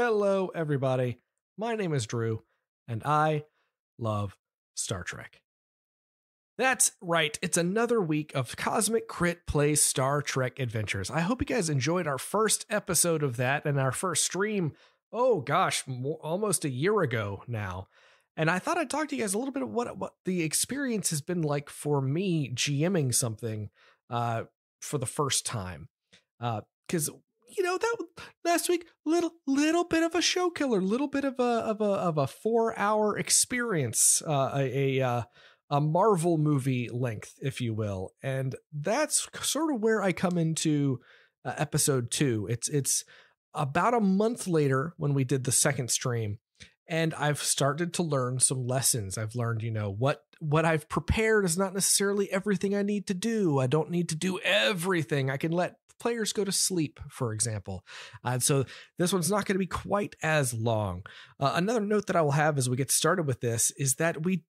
Hello, everybody. My name is Drew, and I love Star Trek. That's right. It's another week of Cosmic Crit Plays Star Trek Adventures. I hope you guys enjoyed our first episode of that and our first stream. Oh gosh, almost a year ago now. And I thought I'd talk to you guys a little bit of what the experience has been like for me GMing something for the first time. Because that last week, little bit of a show killer, little bit of a 4-hour experience, a Marvel movie length, if you will. And that's sort of where I come into episode 2. It's about a month later when we did the second stream, and I've started to learn some lessons. I've learned, what I've prepared is not necessarily everything I need to do. I don't need to do everything. I can let players go to sleep, for example. So this one's not going to be quite as long. Another note that I will have as we get started with this is that we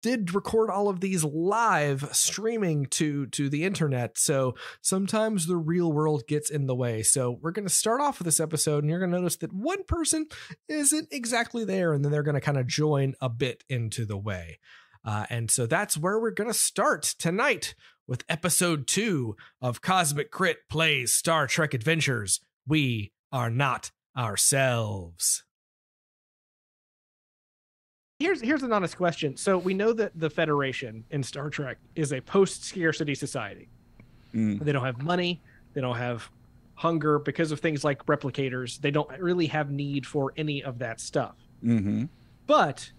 did record all of these live streaming to the internet. So sometimes the real world gets in the way. So we're going to start off with this episode, and you're going to notice that one person isn't exactly there, and then they're going to kind of join a bit into the way. And so that's where we're going to start tonight with episode 2 of Cosmic Crit Plays Star Trek Adventures. We are not ourselves. Here's an honest question. So we know that the Federation in Star Trek is a post-scarcity society. They don't have money. They don't have hunger because of things like replicators. They don't really have need for any of that stuff. Mm-hmm. But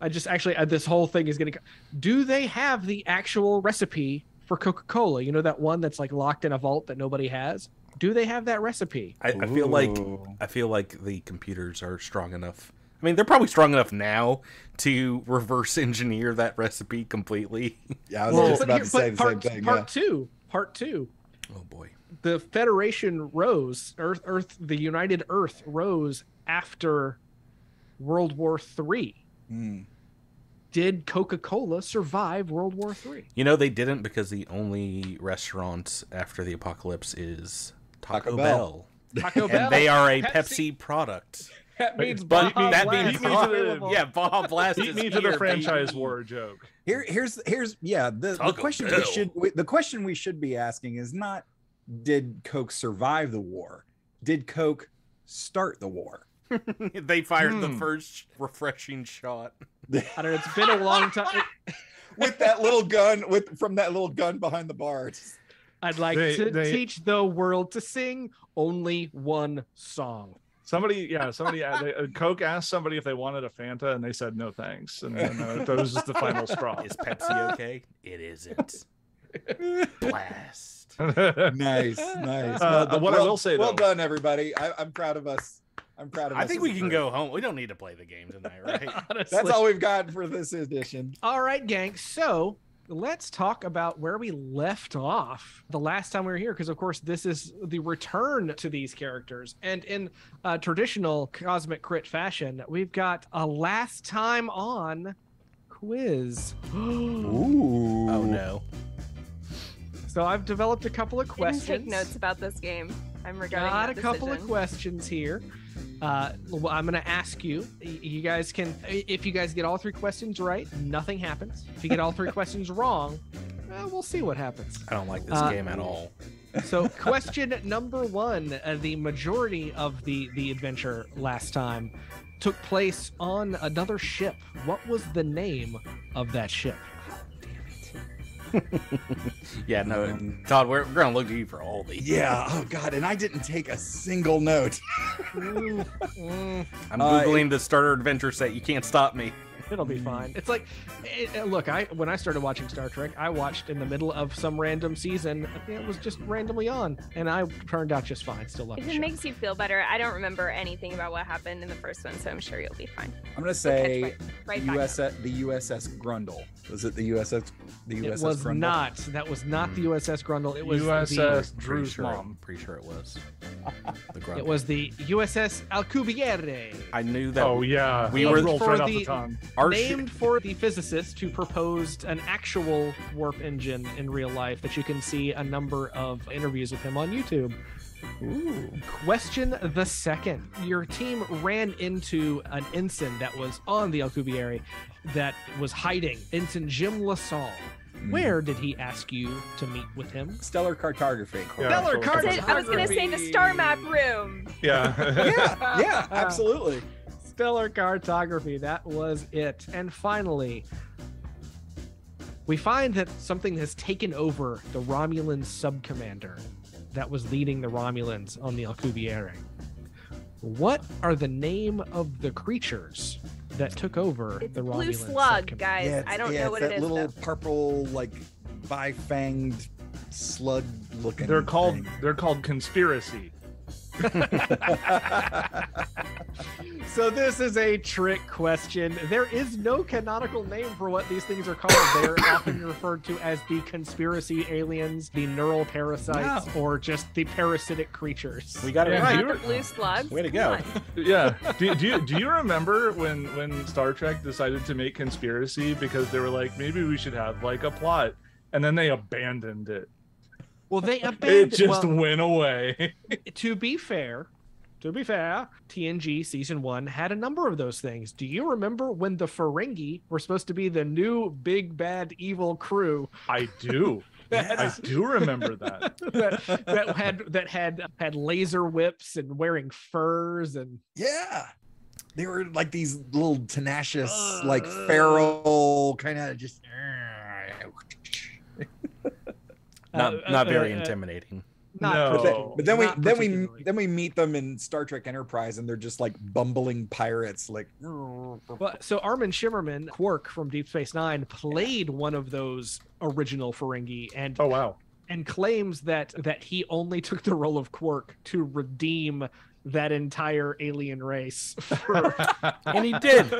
this whole thing is going to... Do they have the actual recipe for Coca-Cola? You know, that one that's like locked in a vault that nobody has? Do they have that recipe? I feel like the computers are strong enough. I mean, they're probably strong enough now to reverse engineer that recipe completely. Yeah, I was just about to say the same thing. Part two. Oh boy. The Federation rose, the United Earth rose after World War III. Did Coca-Cola survive World War III? They didn't, because the only restaurant after the apocalypse is Taco Bell. Taco Bell. And they are a Pepsi product. That means Baja Blast. Baja Blast is me to the franchise war joke. The question we should be asking is not, did Coke survive the war? Did Coke start the war? They fired the first refreshing shot. I don't know, it's been a long time. With that little gun, from that little gun behind the bar. I'd like to teach the world to sing only one song. Coke asked somebody if they wanted a Fanta, and they said no thanks. And that was just the final straw. Is Pepsi okay? It isn't. Blast. Nice. I will say, well done, everybody. I'm proud of us. I think we can go home. We don't need to play the game tonight, right? Honestly. That's all we've got for this edition. All right, gang. So let's talk about where we left off the last time we were here, because of course this is the return to these characters, and in traditional Cosmic Crit fashion, we've got a last time on quiz. Ooh. Oh no. So I've developed a couple of questions. Didn't take notes about this game. I'm regretting that decision. Got a couple of questions here. I'm going to ask you. You guys can, if you guys get all 3 questions right, nothing happens. If you get all 3 questions wrong, we'll see what happens. I don't like this game at all. So question number 1, the majority of the adventure last time took place on another ship. What was the name of that ship? Yeah, no, Todd, we're gonna look to you for all these. Yeah, oh god, and I didn't take a single note. I'm Googling the starter adventure set. You can't stop me. It'll be fine. It's like, look, when I started watching Star Trek, I watched in the middle of some random season. It was just randomly on, and I turned out just fine. Still love it. If it makes you feel better, I don't remember anything about what happened in the first one, so I'm sure you'll be fine. I'm gonna say right the U.S.S. Grundle. Was it the U.S.S. It was not. That was not the U.S.S. Grundle. It was U.S.S. Drew's mom. Pretty sure it was. The grunt. It was the U.S.S. Alcubierre. I knew that. Oh yeah, We that were- rolled for right off the the- tongue. Our Named for the physicist who proposed an actual warp engine in real life that you can see a number of interviews with him on YouTube. Ooh. Question the second. Your team ran into an ensign that was on the Alcubierre that was hiding. Ensign Jim LaSalle. Where did he ask you to meet with him? Stellar cartography. Yeah, Stellar so- cartography. I was gonna say the star map room. Yeah. Yeah, absolutely. Stellar cartography. That was it. And finally, we find that something has taken over the Romulan subcommander that was leading the Romulans on the Alcubierre. What are the name of the creatures that took over It's the blue Romulan slug, subcommander? guys. Yeah, I don't yeah, know what it's it that is. little Though. purple, like bi-fanged slug-looking. They're called thing. conspiracy. So this is a trick question. There is no canonical name for what these things are called. They are often referred to as the conspiracy aliens, the neural parasites, or just the parasitic creatures. We got it Yeah, right. you Not the blue slugs. Way to Come go. on. Yeah. Do you remember when Star Trek decided to make conspiracy because they were like, maybe we should have like a plot, and then they abandoned it. Well, they It abandoned. just went away. To be fair, TNG season 1 had a number of those things. Do you remember when the Ferengi were supposed to be the new big bad evil crew I do. I do remember that. that had laser whips and wearing furs and Yeah. They were like these little tenacious, like feral kind of just. Not very intimidating. not No. particularly- But then not particularly. we meet them in Star Trek Enterprise, and they're just like bumbling pirates, like. But so Armin Shimmerman, Quark from Deep Space Nine, played one of those original Ferengi and Oh wow. and claims that he only took the role of Quark to redeem that entire alien race. And he did.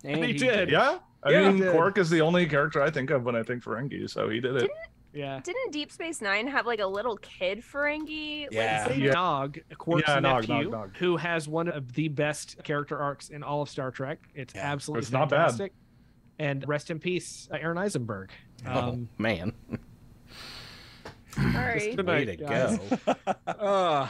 And he did. Yeah. I Yeah, mean, he did. Quark is the only character I think of when I think Ferengi, so he did it. Yeah. Didn't Deep Space Nine have like a little kid Ferengi? Yeah. Like, Yeah. Nog, Quark's Yeah, Nog, nephew, Nog. who has one of the best character arcs in all of Star Trek. It's Yeah. absolutely It's not bad. fantastic. And rest in peace, Aaron Eisenberg. Oh, man. sorry. Good Way night, to guys. go.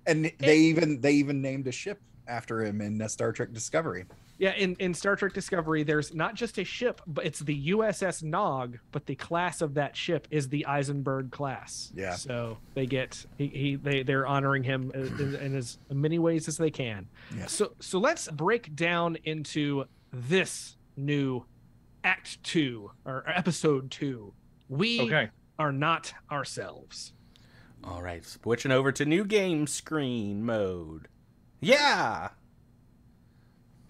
And they even named a ship after him in Star Trek Discovery. Yeah, in Star Trek Discovery, there's not just a ship, but it's the U.S.S. Nog, but the class of that ship is the Eisenberg class. Yeah. So they get they're honoring him in as many ways as they can. Yeah. So let's break down into this new Act 2 or Episode 2. We Okay. are not ourselves. All right, switching over to new game screen mode. Yeah.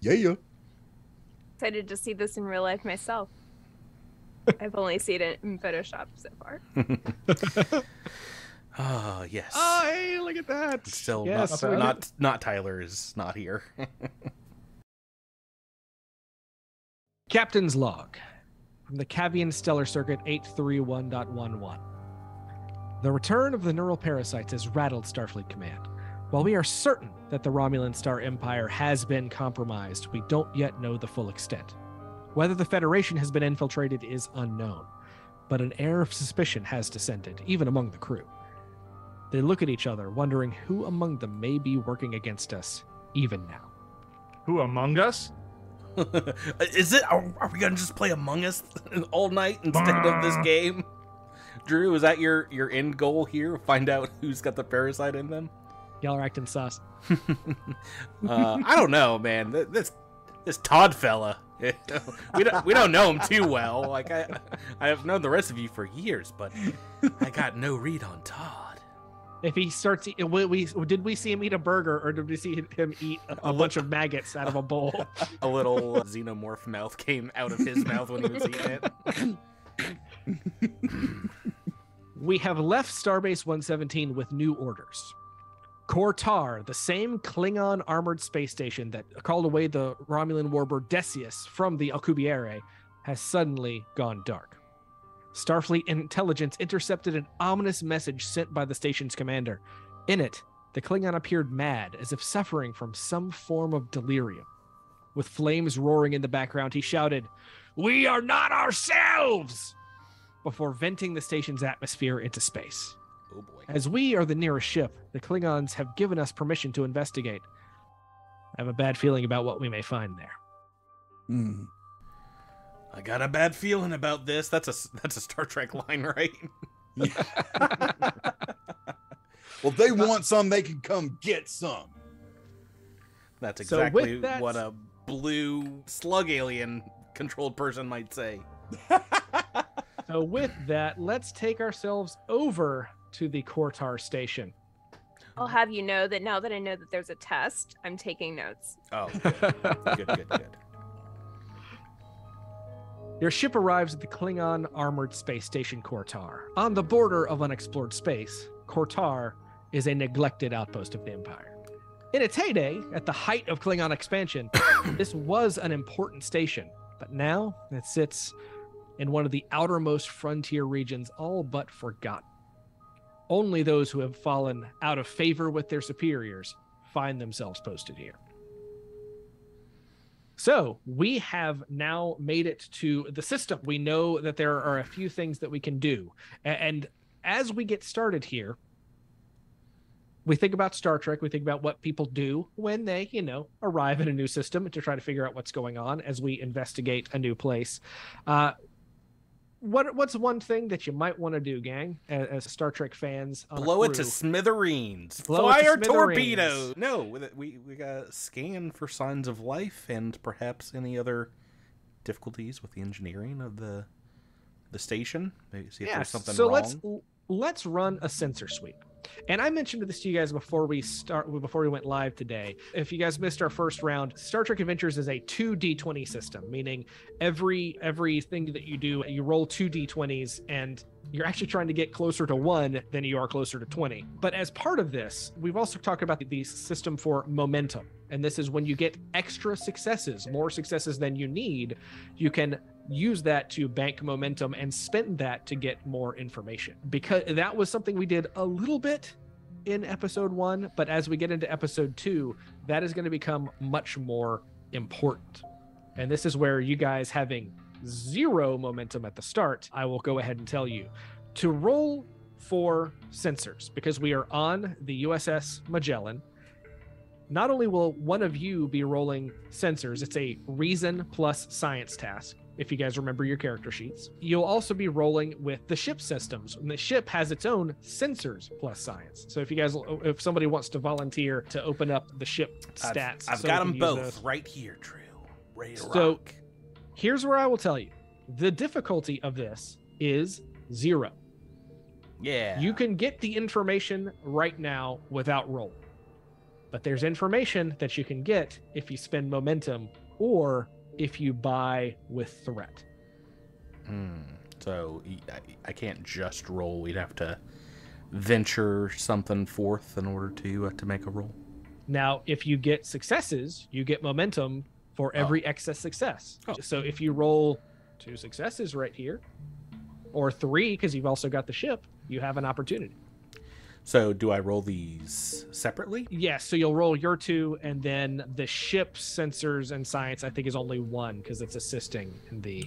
Yeah. Excited to see this in real life myself. I've only seen it in Photoshop so far. Oh, yes. Oh, hey, look at that. Still Yes, not Tyler is not here. Captain's Log from the Cavian Stellar Circuit 831.11. The return of the neural parasites has rattled Starfleet Command. While we are certain that the Romulan Star Empire has been compromised, we don't yet know the full extent. Whether the Federation has been infiltrated is unknown, but an air of suspicion has descended, even among the crew. They look at each other, wondering who among them may be working against us, even now. Who among us? Is it? Are we gonna just play Among Us all night instead of this game? Drew, is that your end goal here? Find out who's got the parasite in them? Y'all are acting sus. I don't know, man. This Todd fella. we don't know him too well. Like I have known the rest of you for years, but I got no read on Todd. If he starts, did we see him eat a burger, or did we see him eat a bunch of maggots out of a bowl? A little xenomorph mouth came out of his mouth when he was eating it. We have left Starbase 117 with new orders. Kortar, the same Klingon armored space station that called away the Romulan warbird Decius from the Alcubierre, has suddenly gone dark. Starfleet intelligence intercepted an ominous message sent by the station's commander. In it, The Klingon appeared mad, as if suffering from some form of delirium. With flames roaring in the background, he shouted, "We are not ourselves!" before venting the station's atmosphere into space. Oh boy. As we are the nearest ship, the Klingons have given us permission to investigate. I have a bad feeling about what we may find there. Hmm. I got a bad feeling about this. That's a Star Trek line, right? Well, if they want some, they can come get some. That's So with exactly that- what a blue slug alien controlled person might say. So with that, let's take ourselves over to the Kortar station. I'll have you know that now that I know that there's a test, I'm taking notes. Oh, good, good. Your ship arrives at the Klingon armored space station Kortar. On the border of unexplored space, Kortar is a neglected outpost of the Empire. In its heyday, at the height of Klingon expansion, this was an important station, but now it sits in one of the outermost frontier regions, all but forgotten. Only those who have fallen out of favor with their superiors find themselves posted here. So we have now made it to the system. We know that there are a few things that we can do. And as we get started here, we think about Star Trek. We think about what people do when they, arrive in a new system to try to figure out what's going on as we investigate a new place. What's one thing that you might want to do, gang, as Star Trek fans? Blow it to smithereens. Blow it to Fire smithereens. torpedoes. No, we got to scan for signs of life and perhaps any other difficulties with the engineering of the station. Maybe see if there's something wrong. Let's run a sensor sweep. And I mentioned this to you guys before we went live today. If you guys missed our first round, Star Trek Adventures is a 2d20 system, meaning everything that you do, you roll 2d20s, and you're actually trying to get closer to 1 than you are closer to 20. But as part of this, we've also talked about the system for momentum. And this is when you get extra successes, more successes than you need, you can use that to bank momentum and spend that to get more information. Because that was something we did a little bit in episode 1, but as we get into episode 2, that is going to become much more important. And this is where you guys having 0 momentum at the start, I will go ahead and tell you to roll for sensors, because we are on the U.S.S. Magellan. Not only will one of you be rolling sensors, it's a reason plus science task, if you guys remember your character sheets. You'll also be rolling with the ship systems, and the ship has its own sensors plus science. So if somebody wants to volunteer to open up the ship stats, I've got them both right here, Drew. Ready to rock. Here's where I will tell you, the difficulty of this is 0. Yeah. You can get the information right now without roll. But there's information that you can get if you spend momentum or if you buy with threat. So I can't just roll. We'd have to venture something forth in order to make a roll. Now, if you get successes, you get momentum for every excess success. So if you roll 2 successes right here, or 3, because you've also got the ship, you have an opportunity. So do I roll these separately? Yes, so you'll roll your 2, and then the ship sensors and science, I think, is only 1, because it's assisting in the...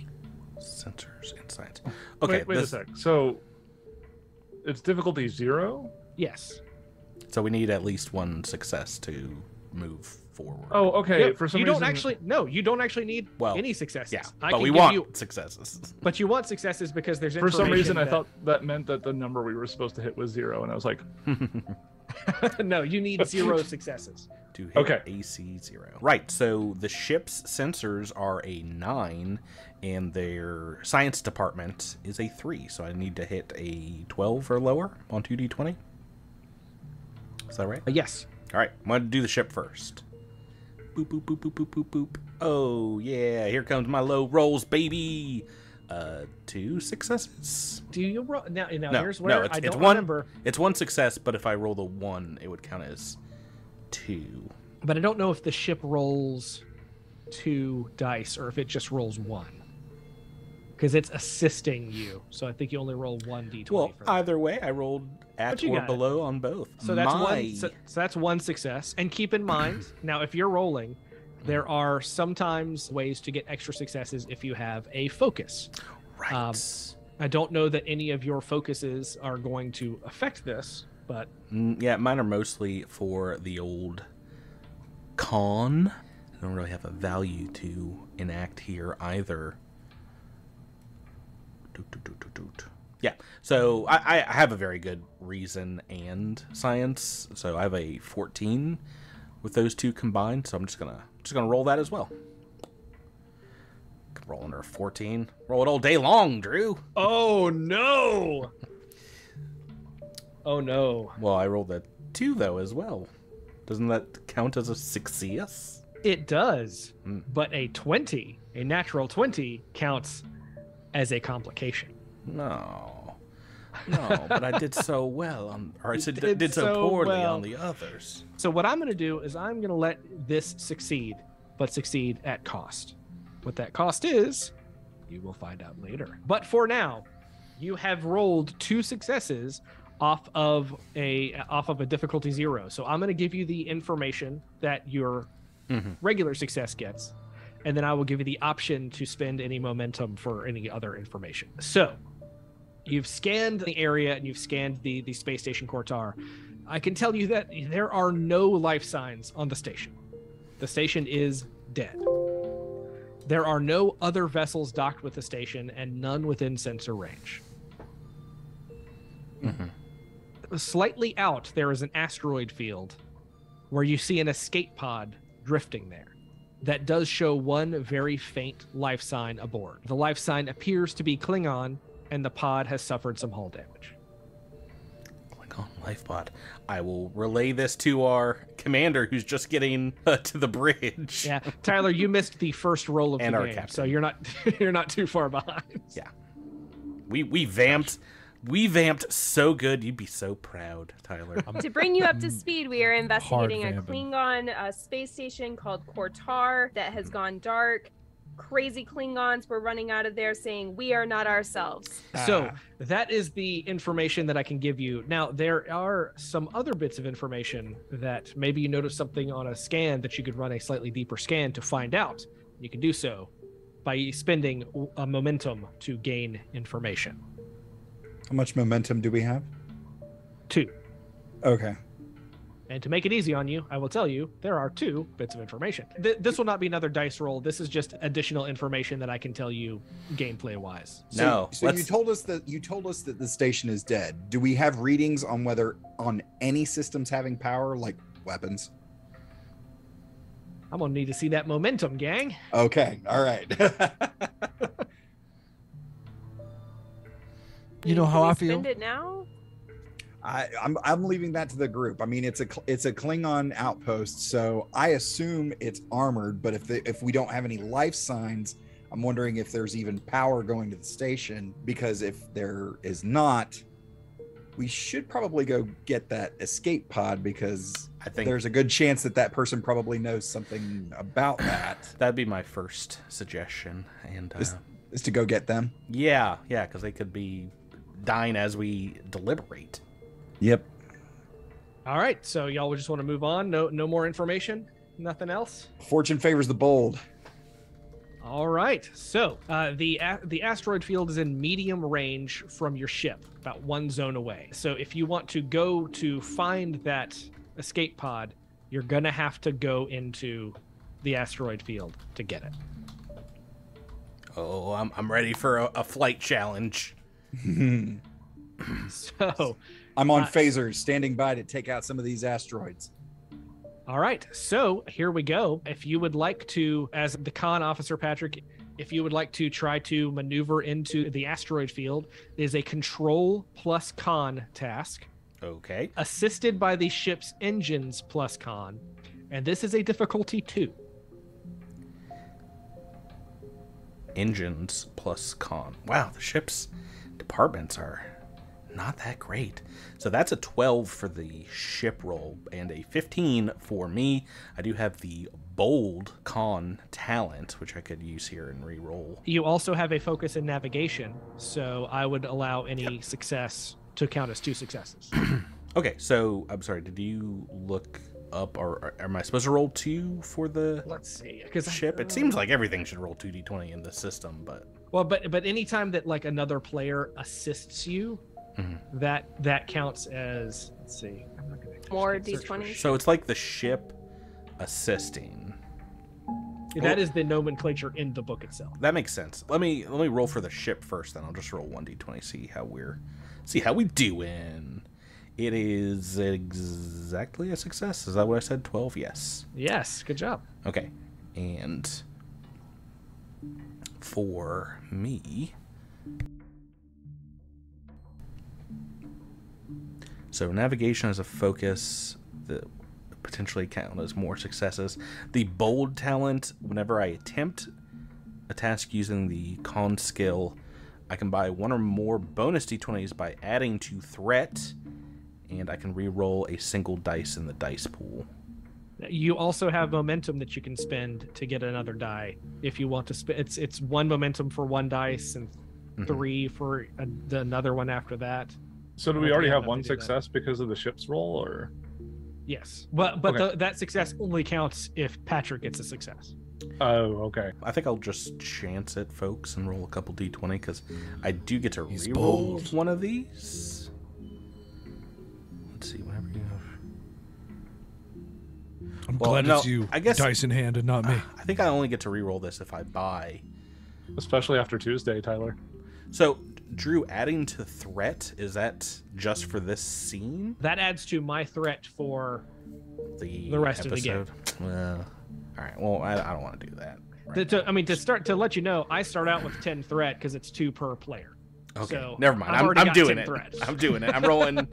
Sensors and science. Okay, wait a sec. So it's difficulty 0? Yes. So we need at least 1 success to move forward. Oh, okay. Yep. For some you reason, you don't actually need any successes. Yeah, I but can we give want successes. But you want successes because there's for some reason that... I thought that meant that the number we were supposed to hit was 0, and I was like, no, you need 0 successes to hit AC 0. Right. So the ship's sensors are a 9, and their science department is a 3. So I need to hit a 12 or lower on 2d20. Is that right? Yes. All right. I'm going to do the ship first. Boop, boop, boop, boop, boop, boop, boop. Oh, yeah. Here comes my low rolls, baby. 2 successes. Do you roll? Now No, here's where it's, I don't one, remember. It's 1 success, but if I roll the 1, it would count as 2. But I don't know if the ship rolls 2 dice or if it just rolls 1. because it's assisting you. So I think you only roll 1d20. Well, for that. either way, I rolled at But you or got it. below on both. So that's one. So that's one success. And keep in mind, now if you're rolling, there are sometimes ways to get extra successes if you have a focus. Right. I don't know that any of your focuses are going to affect this, but Yeah, mine are mostly for the old con. I don't really have a value to enact here either. Yeah, so I have a very good reason and science. So I have a 14 with those two combined. So I'm just gonna roll that as well. Roll under a 14. Roll it all day long, Drew. oh no! Oh no! Well, I rolled a 2 though as well. Doesn't that count as a success? It does, but a natural 20, counts as a complication. No, but I did so well on, or I said did did so so poorly well. on the others. So what I'm going to do is I'm going to let this succeed, but succeed at cost. What that cost is, you will find out later. But for now, you have rolled 2 successes off of a difficulty 0. So I'm going to give you the information that your regular success gets, and then I will give you the option to spend any momentum for any other information. So you've scanned the area and you've scanned the space station Kortar. I can tell you that there are no life signs on the station. The station is dead. There are no other vessels docked with the station and none within sensor range. Slightly out, there is an asteroid field where you see an escape pod drifting there that does show one very faint life sign aboard. The life sign appears to be Klingon, and the pod has suffered some hull damage. Klingon life pod. I will relay this to our commander, who's just getting to the bridge. Yeah, Tyler, you missed the first roll of And the our game, captain. so you're not too far behind. Yeah. We vamped so good. You'd be so proud, Tyler. To bring you up to speed, we are investigating a vamping. Klingon space station called Kortar that has gone dark. Crazy Klingons were running out of there saying, "We are not ourselves." So that is the information that I can give you. Now, there are some other bits of information that maybe you notice something on a scan that you could run a slightly deeper scan to find out. You can do so by spending a momentum to gain information. How much momentum do we have? 2. Okay. And to make it easy on you, I will tell you there are 2 bits of information. This will not be another dice roll. This is just additional information that I can tell you gameplay wise. No, So let's- you told us that the station is dead. Do we have readings on whether on any systems having power, like weapons? I'm gonna need to see that momentum, gang. Okay. All right. You know Can how we I feel? Spend it now. I'm leaving that to the group. I mean, it's a Klingon outpost, so I assume it's armored. But if we don't have any life signs, I'm wondering if there's even power going to the station. Because if there is not, we should probably go get that escape pod, because I think there's a good chance that person probably knows something about that. that'd be my first suggestion. And Is to go get them. yeah, because they could be dying as we deliberate. Yep. All right, so y'all just want to move on. No more information. Nothing else. Fortune favors the bold. All right. So the asteroid field is in medium range from your ship, about 1 zone away. So if you want to go to find that escape pod, you're gonna have to go into the asteroid field to get it. Oh, I'm ready for a flight challenge. So, I'm on phasers, standing by to take out some of these asteroids. all right. So here we go. If you would like to, as the con officer, Patrick, if you would like to try to maneuver into the asteroid field, it is a control plus con task, Okay. assisted by the ship's engines plus con, and this is a difficulty 2. Engines plus con. Wow, the ship's departments are not that great. So that's a 12 for the ship roll and a 15 for me. I do have the bold con talent, which I could use here and re-roll. You also have a focus in navigation, so I would allow any success to count as 2 successes. Okay, so I'm sorry, did you look up, or am I supposed to roll 2 for the Let's see, because ship? It seems like everything should roll 2d20 in the system, but well, but anytime that like another player assists you, that counts as, let's see, I'm not gonna More search for D20s? so it's like the ship assisting. That is the nomenclature in the book itself. That makes sense. Let me roll for the ship first, then I'll just roll 1d20, see how we doing. It is exactly a success. Is that what I said? 12? Yes. Yes, good job. Okay. And for me, so navigation as a focus that potentially count as more successes. The bold talent, whenever I attempt a task using the con skill, I can buy 1 or more bonus d20s by adding to threat, and I can re-roll a single dice in the dice pool. You also have momentum that you can spend to get another die if you want to spend. It's 1 momentum for 1 dice and 3 for another one after that. So do we already have 1 success because of the ship's roll, or? Yes, but Okay. that success only counts if Patrick gets a success. Oh, okay. I think I'll just chance it, folks, and roll a couple d20, because I do get to He's re-roll bold. one of these. Let's see, whatever you have. I'm Well, glad no, it's you, I guess- dice in hand, and not me. I think I only get to re-roll this if I buy. Especially after Tuesday, Tyler. So, Drew, adding to threat, is that just for this scene? That adds to my threat for The rest of the game. Well, all right. Well, I don't want to do that. Right. to let you know, I start out with 10 threat because it's 2 per player. Okay, So, never mind. I've already I'm got doing 10 it. threats. I'm doing it. I'm rolling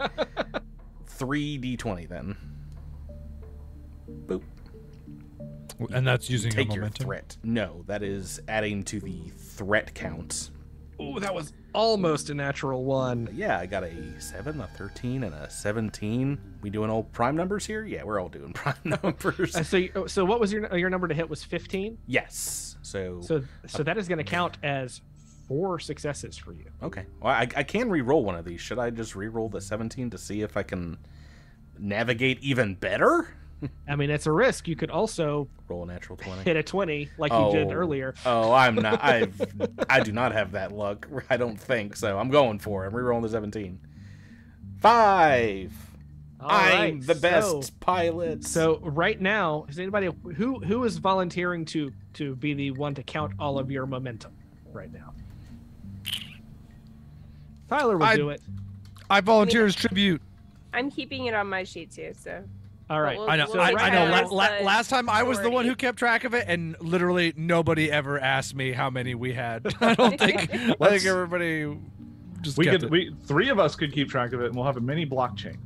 3d20 then. Boop. And that's using Take a your momentum. threat. No, that is adding to the threat count. Oh, that was almost a natural 1. Yeah, I got a 7, a 13, and a 17. We doing all prime numbers here? Yeah, we're all doing prime numbers. So what was your number to hit was 15? Yes. So So that is going to count as 4 successes for you. okay. Well, I can re-roll one of these. Should I just re-roll the 17 to see if I can navigate even better? I mean, it's a risk. You could also Roll a natural 20. hit a 20 like you did earlier. Oh, I'm not. I do not have that luck. I don't think so. I'm going for it. I'm re-rolling the 17. 5. All I'm right, the best pilot. So right now, is anybody who is volunteering to be the one to count all of your momentum right now? Tyler will do it. I volunteer as tribute. I'm keeping it on my sheet too, so. All right. We'll- I know. we'll I take know. that as the Last time I was the one majority. who kept track of it, and literally nobody ever asked me how many we had. I don't think. I think everybody just kept it. We 3 of us could keep track of it, and we'll have a mini blockchain.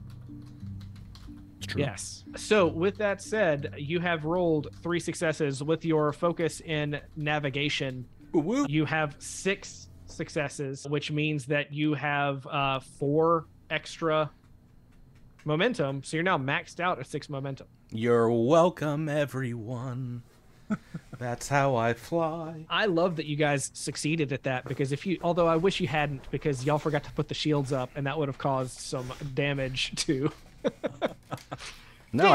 It's true. Yes. So with that said, you have rolled 3 successes with your focus in navigation. Woo-woo. You have 6 successes, which means that you have 4 extra momentum. So you're now maxed out at 6 momentum. You're welcome, everyone. That's how I fly. I love that you guys succeeded at that, because although I wish you hadn't, because y'all forgot to put the shields up, and that would have caused some damage to. No,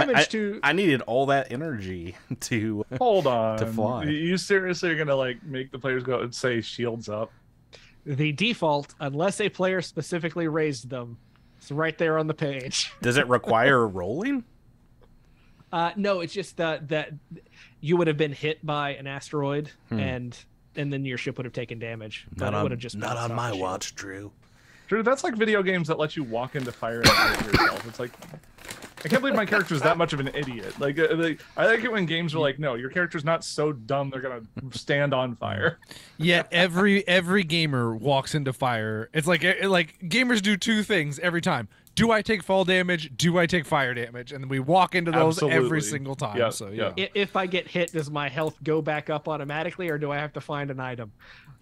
I needed all that energy to. Hold on. To fly. You seriously are going to like make the players go and say shields up? The default, unless a player specifically raised them, it's right there on the page. Does it require rolling? No, it's just that you would have been hit by an asteroid, and then your ship would have taken damage. But it would have just not bounced on off my the shield. watch, Drew. Drew, that's like video games that let you walk into fire and hurt yourself. It's like, I can't believe my character's that much of an idiot. Like, I like it when games are like, no, your character's not so dumb they're gonna stand on fire. Yet every gamer walks into fire. It's like gamers do 2 things every time. Do I take fall damage? Do I take fire damage? And we walk into those every Absolutely. single time. Yeah, So yeah. If I get hit, does my health go back up automatically, or do I have to find an item?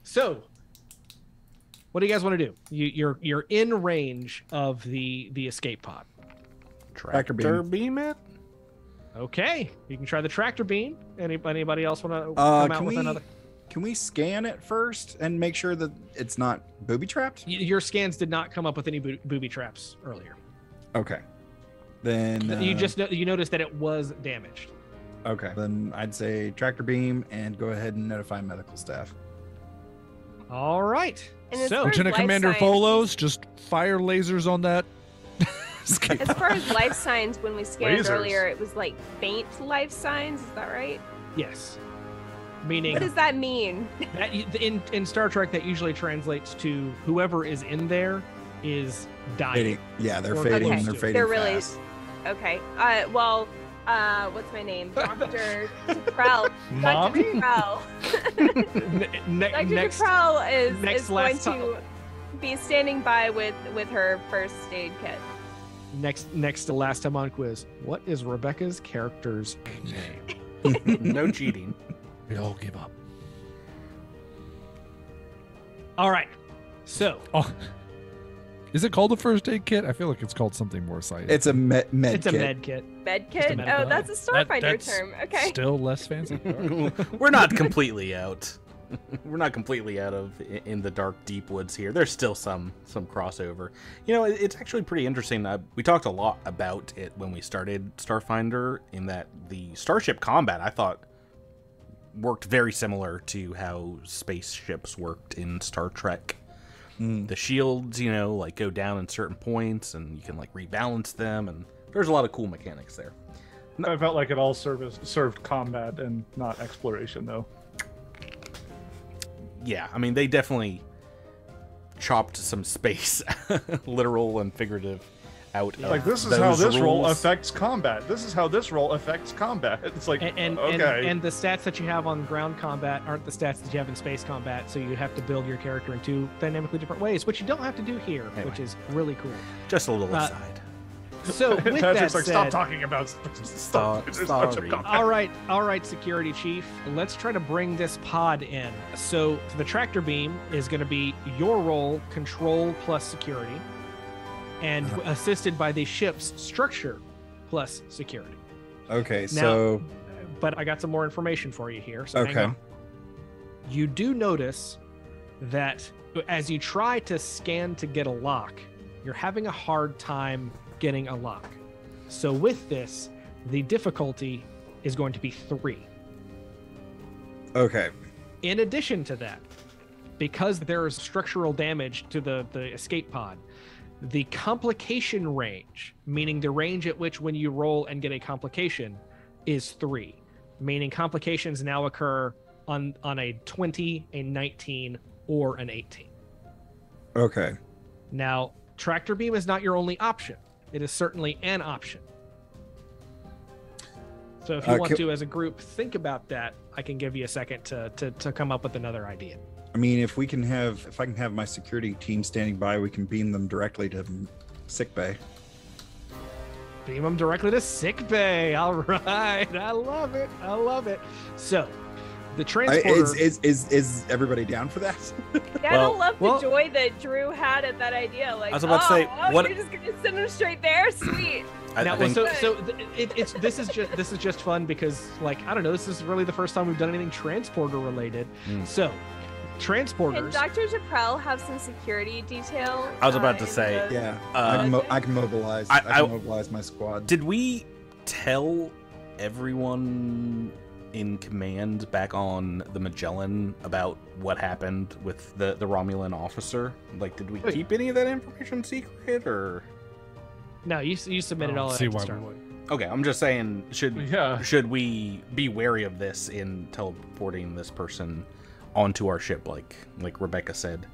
So, What do you guys want to do? You're in range of the escape pod. Tractor beam. beam it. Okay, you can try the tractor beam. Anybody else want to come out with another? Can we scan it first and make sure that it's not booby trapped? Your scans did not come up with any booby traps earlier. Okay. Then You noticed that it was damaged. okay. Then I'd say tractor beam and go ahead and notify medical staff. All right. And as So far as Lieutenant life Commander science- Folos, just fire lasers on that. escape As far as life signs, when we scanned Lasers. earlier, it was like faint life signs. Is that right? yes, meaning What does that mean? that in Star Trek that usually translates to whoever is in there is dying. Fading. Yeah, they're Or fading. close They're to it. fading They're really- fast. Okay. What's my name? Dr. Duprell. Mommy? Dr. Duprell. Dr. Next, Duprell is next going last to be standing by with her first aid kit. next to last time on quiz. What is Rebecca's character's name? No cheating. We all give up. All right. So Oh, is it called a first aid kit? I feel like it's called something more science. It's a med it's kit. a med kit. Med Just a kit? medical Oh, that's a Starfinder that's term. Okay. Still less fancy. We're not completely out. We're not completely out of in the dark, deep woods here. There's still some crossover. You know, it's actually pretty interesting. We talked a lot about it when we started Starfinder, in that the starship combat, I thought, worked very similar to how spaceships worked in Star Trek. The shields, you know, like go down in certain points, and you can like rebalance them, and there's a lot of cool mechanics there. I felt like it all served combat and not exploration, though. Yeah, I mean, they definitely chopped some space, literal and figurative, out. Yeah. Of Like, this is those how this role rules. affects combat. This is how this role affects combat. It's like, And okay. and the stats that you have on ground combat aren't the stats that you have in space combat, so you have to build your character in two dynamically different ways, which you don't have to do here, Anyway. which is really cool. Just a little aside. So with that Patrick's like, said, stop talking about stuff. There's a bunch of Sorry. combat. all right, security chief. Let's try to bring this pod in. So the tractor beam is going to be your role, control plus security, and assisted by the ship's structure plus security. Okay, so But I got some more information for you here. So hang okay. on. You do notice that as you try to scan to get a lock, you're having a hard time getting a lock. So with this, the difficulty is going to be 3. Okay. In addition to that, because there is structural damage to the escape pod, the complication range, meaning the range at which when you roll and get a complication, is 3, meaning complications now occur on a 20, a 19, or an 18. Okay. Now, tractor beam is not your only option. It is certainly an option. So if you want to, as a group, think about that. I can give you a second to come up with another idea. I mean, if I can have my security team standing by, we can beam them directly to sick bay. Beam them directly to sick bay. All right. I love it. I love it. So the transporter... Is everybody down for that? Yeah, I don't love the joy that Drew had at that idea. Like, I was about to say, what- you're just gonna send him straight there? Sweet. Now, I think this is just fun because, like, I don't know, this is really the first time we've done anything transporter related. So Can transporters... Dr. Duprell have some security detail? I was about to in say, the- Yeah. Uh, I can mobilize. I- I can mobilize my squad. did we tell everyone in command back on the Magellan about what happened with the Romulan officer? Like, did we Wait. keep any of that information secret, or? No, you submitted all that see to why we start. would. Okay, I'm just saying, Yeah. should we be wary of this in teleporting this person onto our ship, like Rebecca said?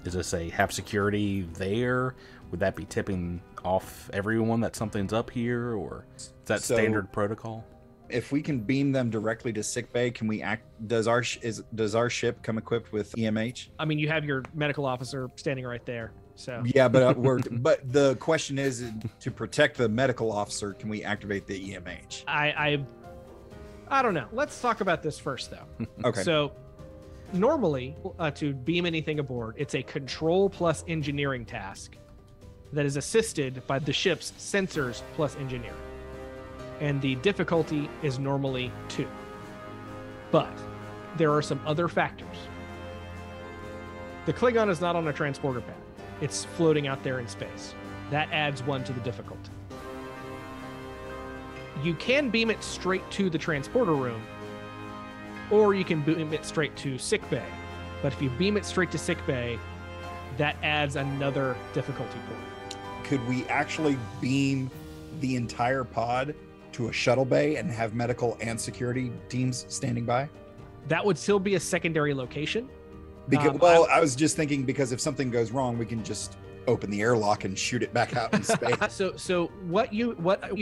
Is this a have security there? Would that be tipping off everyone that something's up here, or is that So- standard protocol? If we can beam them directly to sick bay, can we act? Does our ship come equipped with EMH? I mean, you have your medical officer standing right there. So Yeah, but but the question is, to protect the medical officer, can we activate the EMH? I don't know. Let's talk about this first, though. Okay. So normally, to beam anything aboard, it's a control plus engineering task that is assisted by the ship's sensors plus engineering. And the difficulty is normally 2. But there are some other factors. The Klingon is not on a transporter pad. It's floating out there in space. That adds 1 to the difficulty. You can beam it straight to the transporter room, or you can beam it straight to sickbay. But if you beam it straight to sickbay, that adds another difficulty point. Could we actually beam the entire pod to a shuttle bay and have medical and security teams standing by? That would still be a secondary location. Because, I was just thinking, because if something goes wrong, we can just open the airlock and shoot it back out in space. So what you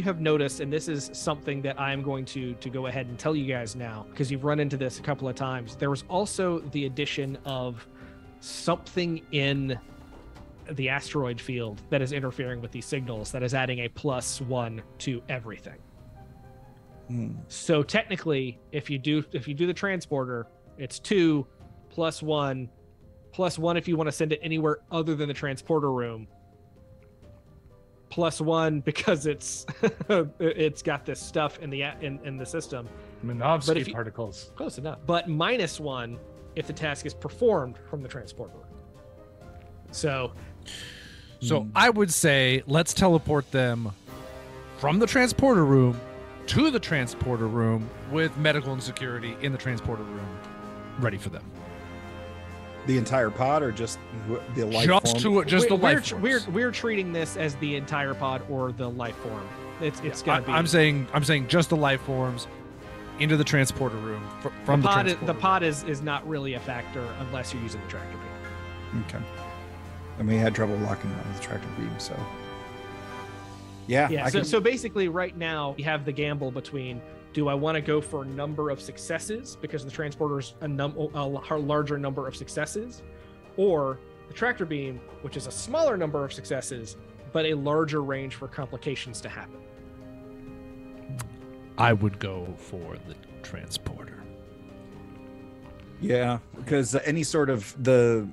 have noticed, and this is something that I'm going to go ahead and tell you guys now, because you've run into this a couple of times. There was also the addition of something in the asteroid field that is interfering with these signals, that is adding a +1 to everything. So technically, if you do the transporter, it's 2 + 1 + 1 if you want to send it anywhere other than the transporter room, +1 because it's got this stuff in the system. Minovsky particles. Close enough. But -1 if the task is performed from the transporter room. So I would say let's teleport them from the transporter room to the transporter room with medical and security in the transporter room ready for them. The entire pod, or just the life Just form? the life forms. We're treating this as the entire pod or the life form. It's gonna be. I'm saying just the life forms into the transporter room from the pod. transporter The room. pod is not really a factor unless you're using the tractor beam. Okay. And we had trouble locking on the tractor beam, so. Yeah. So basically, right now you have the gamble between: do I want to go for a number of successes because the transporter's a larger number of successes, or the tractor beam, which is a smaller number of successes but a larger range for complications to happen? I would go for the transporter. Yeah, because any sort of the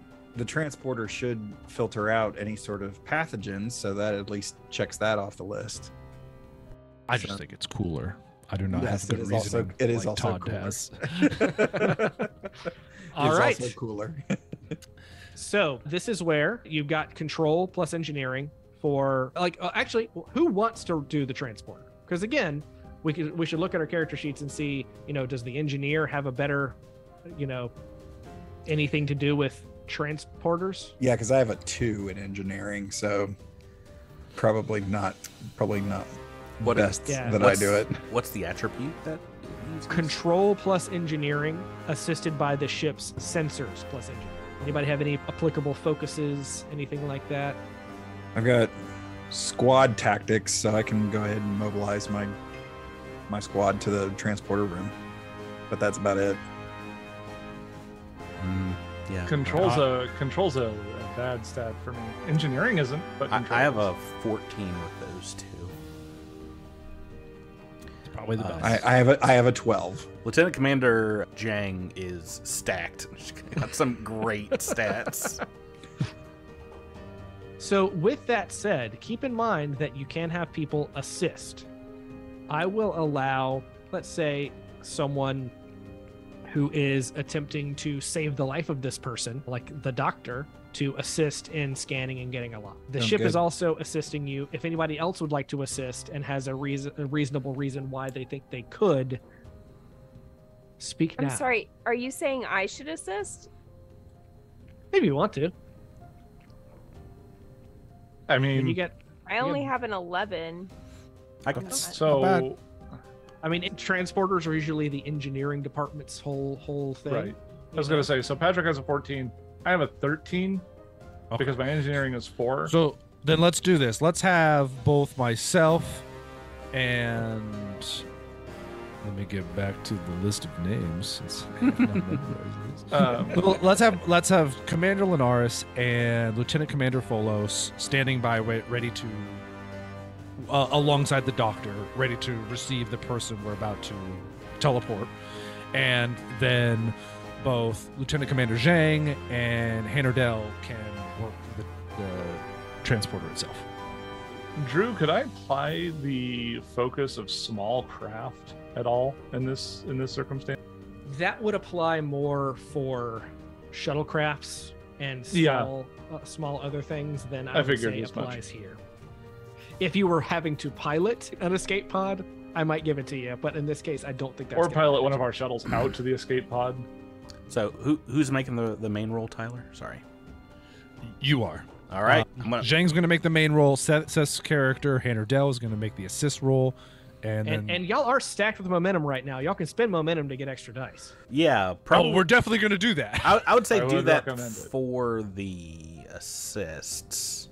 transporter should filter out any sort of pathogens, so that at least checks that off the list. I just think it's cooler. I do not Yes, have good it is reasoning. also- it is like also Todd cooler. has. All It's right. also cooler. So this is where you've got control plus engineering for actually, who wants to do the transporter? Because again, we should look at our character sheets and see, does the engineer have a better, anything to do with transporters? Yeah, because I have a 2 in engineering, so probably not What best Yeah. that I do it. What's the attribute that it uses? Control plus engineering assisted by the ship's sensors plus engineering. Anybody have any applicable focuses, anything like that? I've got squad tactics, so I can go ahead and mobilize my squad to the transporter room, but that's about it. Yeah. Control's a bad stat for me. Engineering isn't, but I control have is. a 14 with those two. It's probably the best. I have a 12. Lieutenant Commander Jang is stacked. She's got some great stats. So with that said, keep in mind that you can have people assist. I will allow, let's say, someone who is attempting to save the life of this person, like the doctor, to assist in scanning and getting a lock. The Sounds ship good. is also assisting you. If anybody else would like to assist and has a reasonable reason why they think they could, speak now. I'm sorry, are you saying I should assist? Maybe you want to. I When mean, you get, I only have an 11. I can, That's- so Not bad. transporters are usually the engineering department's whole thing. right. I was gonna say, so Patrick has a 14. I have a 13 Okay. because my engineering is 4. So then let's do this. Let's have both myself and let me get back to the list of names since I have not memorized this. Well, let's have Commander Linares and Lieutenant Commander Folos standing by, ready to alongside the doctor, ready to receive the person we're about to teleport, and then both Lieutenant Commander Zhang and Hanardell can work the transporter itself. Drew, could I apply the focus of small craft at all in this circumstance? That would apply more for shuttlecrafts and small other things than I would say applies here. If you were having to pilot an escape pod, I might give it to you, but in this case, I don't think that's. Or pilot one of our shuttles out to the escape pod. So who's making the main role, Tyler? Sorry. You are. All right. Zhang's going to make the main role. Seth's character, Hanardell, is going to make the assist role. And y'all are stacked with momentum right now. Y'all can spend momentum to get extra dice. Yeah, probably. Oh, we're definitely going to do that. I would say do that for the assists,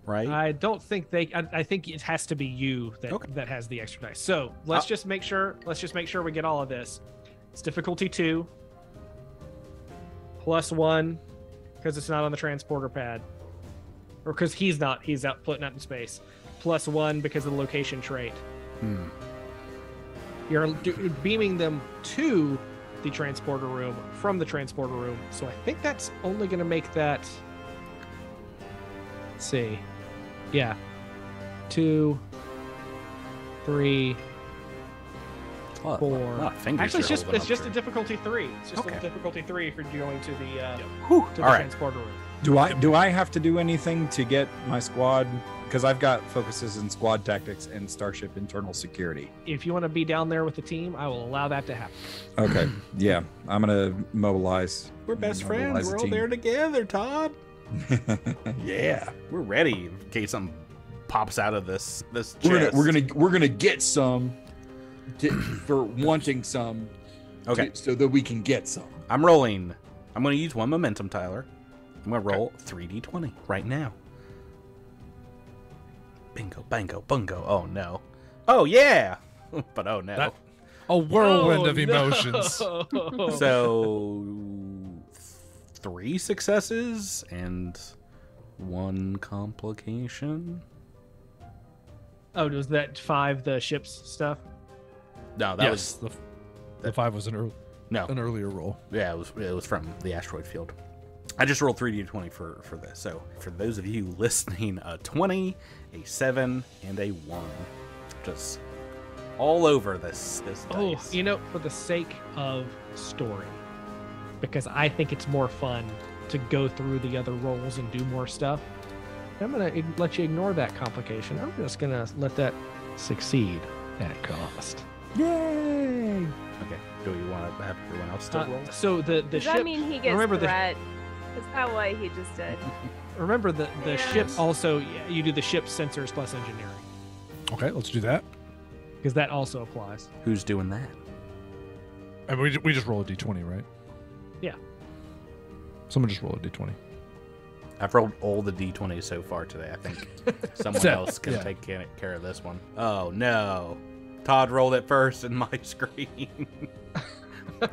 right? I don't think I think it has to be you that has the extra dice. So let's just make sure we get all of this. It's difficulty 2, +1, because it's not on the transporter pad, or because he's out floating out in space. +1 because of the location trait. You're beaming them to the transporter room from the transporter room. So I think that's only going to make that. Let's see. Yeah. 2, 3, 4. Actually, it's just a difficulty 3. It's just a difficulty 3 if you're going to the transporter room. Do I have to do anything to get my squad? Because I've got focuses in squad tactics and starship internal security. If you want to be down there with the team, I will allow that to happen. Okay. Yeah. I'm going to mobilize. We're best friends. We're all there together, Todd. Yeah. We're ready in case something pops out of this chest. We're gonna get some for wanting some. Okay. So that we can get some. I'm rolling. I'm going to use 1 momentum, Tyler. I'm going to roll 3d20 right now. Bingo, bango, bungo. Oh, no. Oh, yeah. But oh, no. A whirlwind of emotions. So 3 successes and 1 complication. Oh, was that 5 the ship's stuff? No, that was the 5 was an earlier roll. Yeah, it was from the asteroid field. I just rolled 3d20 for this. So for those of you listening, a 20, a 7, and a 1. Just all over this dice. For the sake of story, because I think it's more fun to go through the other rolls and do more stuff, I'm going to let you ignore that complication. I'm just going to let that succeed at cost. Yay! Okay. Do you want to have everyone else still roll? So the Does ship. that mean he gets threat? Is that what he just did? Remember the ship also. You do the ship sensors plus engineering. Okay, let's do that. Because that also applies. Who's doing that? And we just roll a d20, right? Yeah. Someone just roll a d20. I've rolled all the d20s so far today. I think someone else can take care of this one. Oh, no. Todd rolled it first in my screen.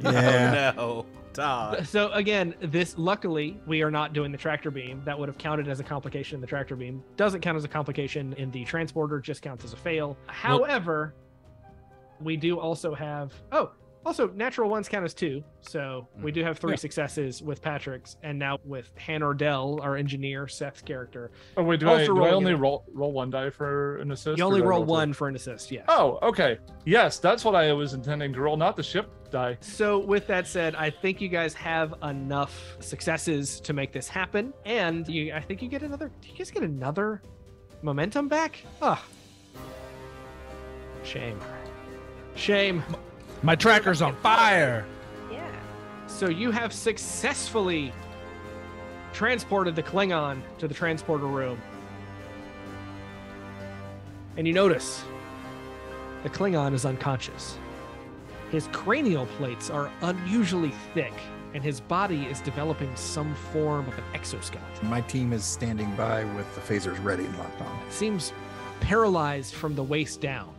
Yeah. Oh, no. Todd. So again, luckily, we are not doing the tractor beam. That would have counted as a complication in the tractor beam. Doesn't count as a complication in the transporter, just counts as a fail. However, we do also have... Also, natural ones count as 2, so we do have 3 successes with Patrick's, and now with Hanardell, our engineer, Seth's character. Oh wait, do I only roll 1 die for an assist? You only roll 1 for an assist, yeah. Oh, okay. Yes, that's what I was intending to roll, not the ship die. So with that said, I think you guys have enough successes to make this happen, and I think you get another... Do you guys get another momentum back? Shame. My tracker's on fire! Yeah. So you have successfully transported the Klingon to the transporter room. And you notice the Klingon is unconscious. His cranial plates are unusually thick, and his body is developing some form of an exoskeleton. My team is standing by with the phasers ready and locked on. It seems paralyzed from the waist down.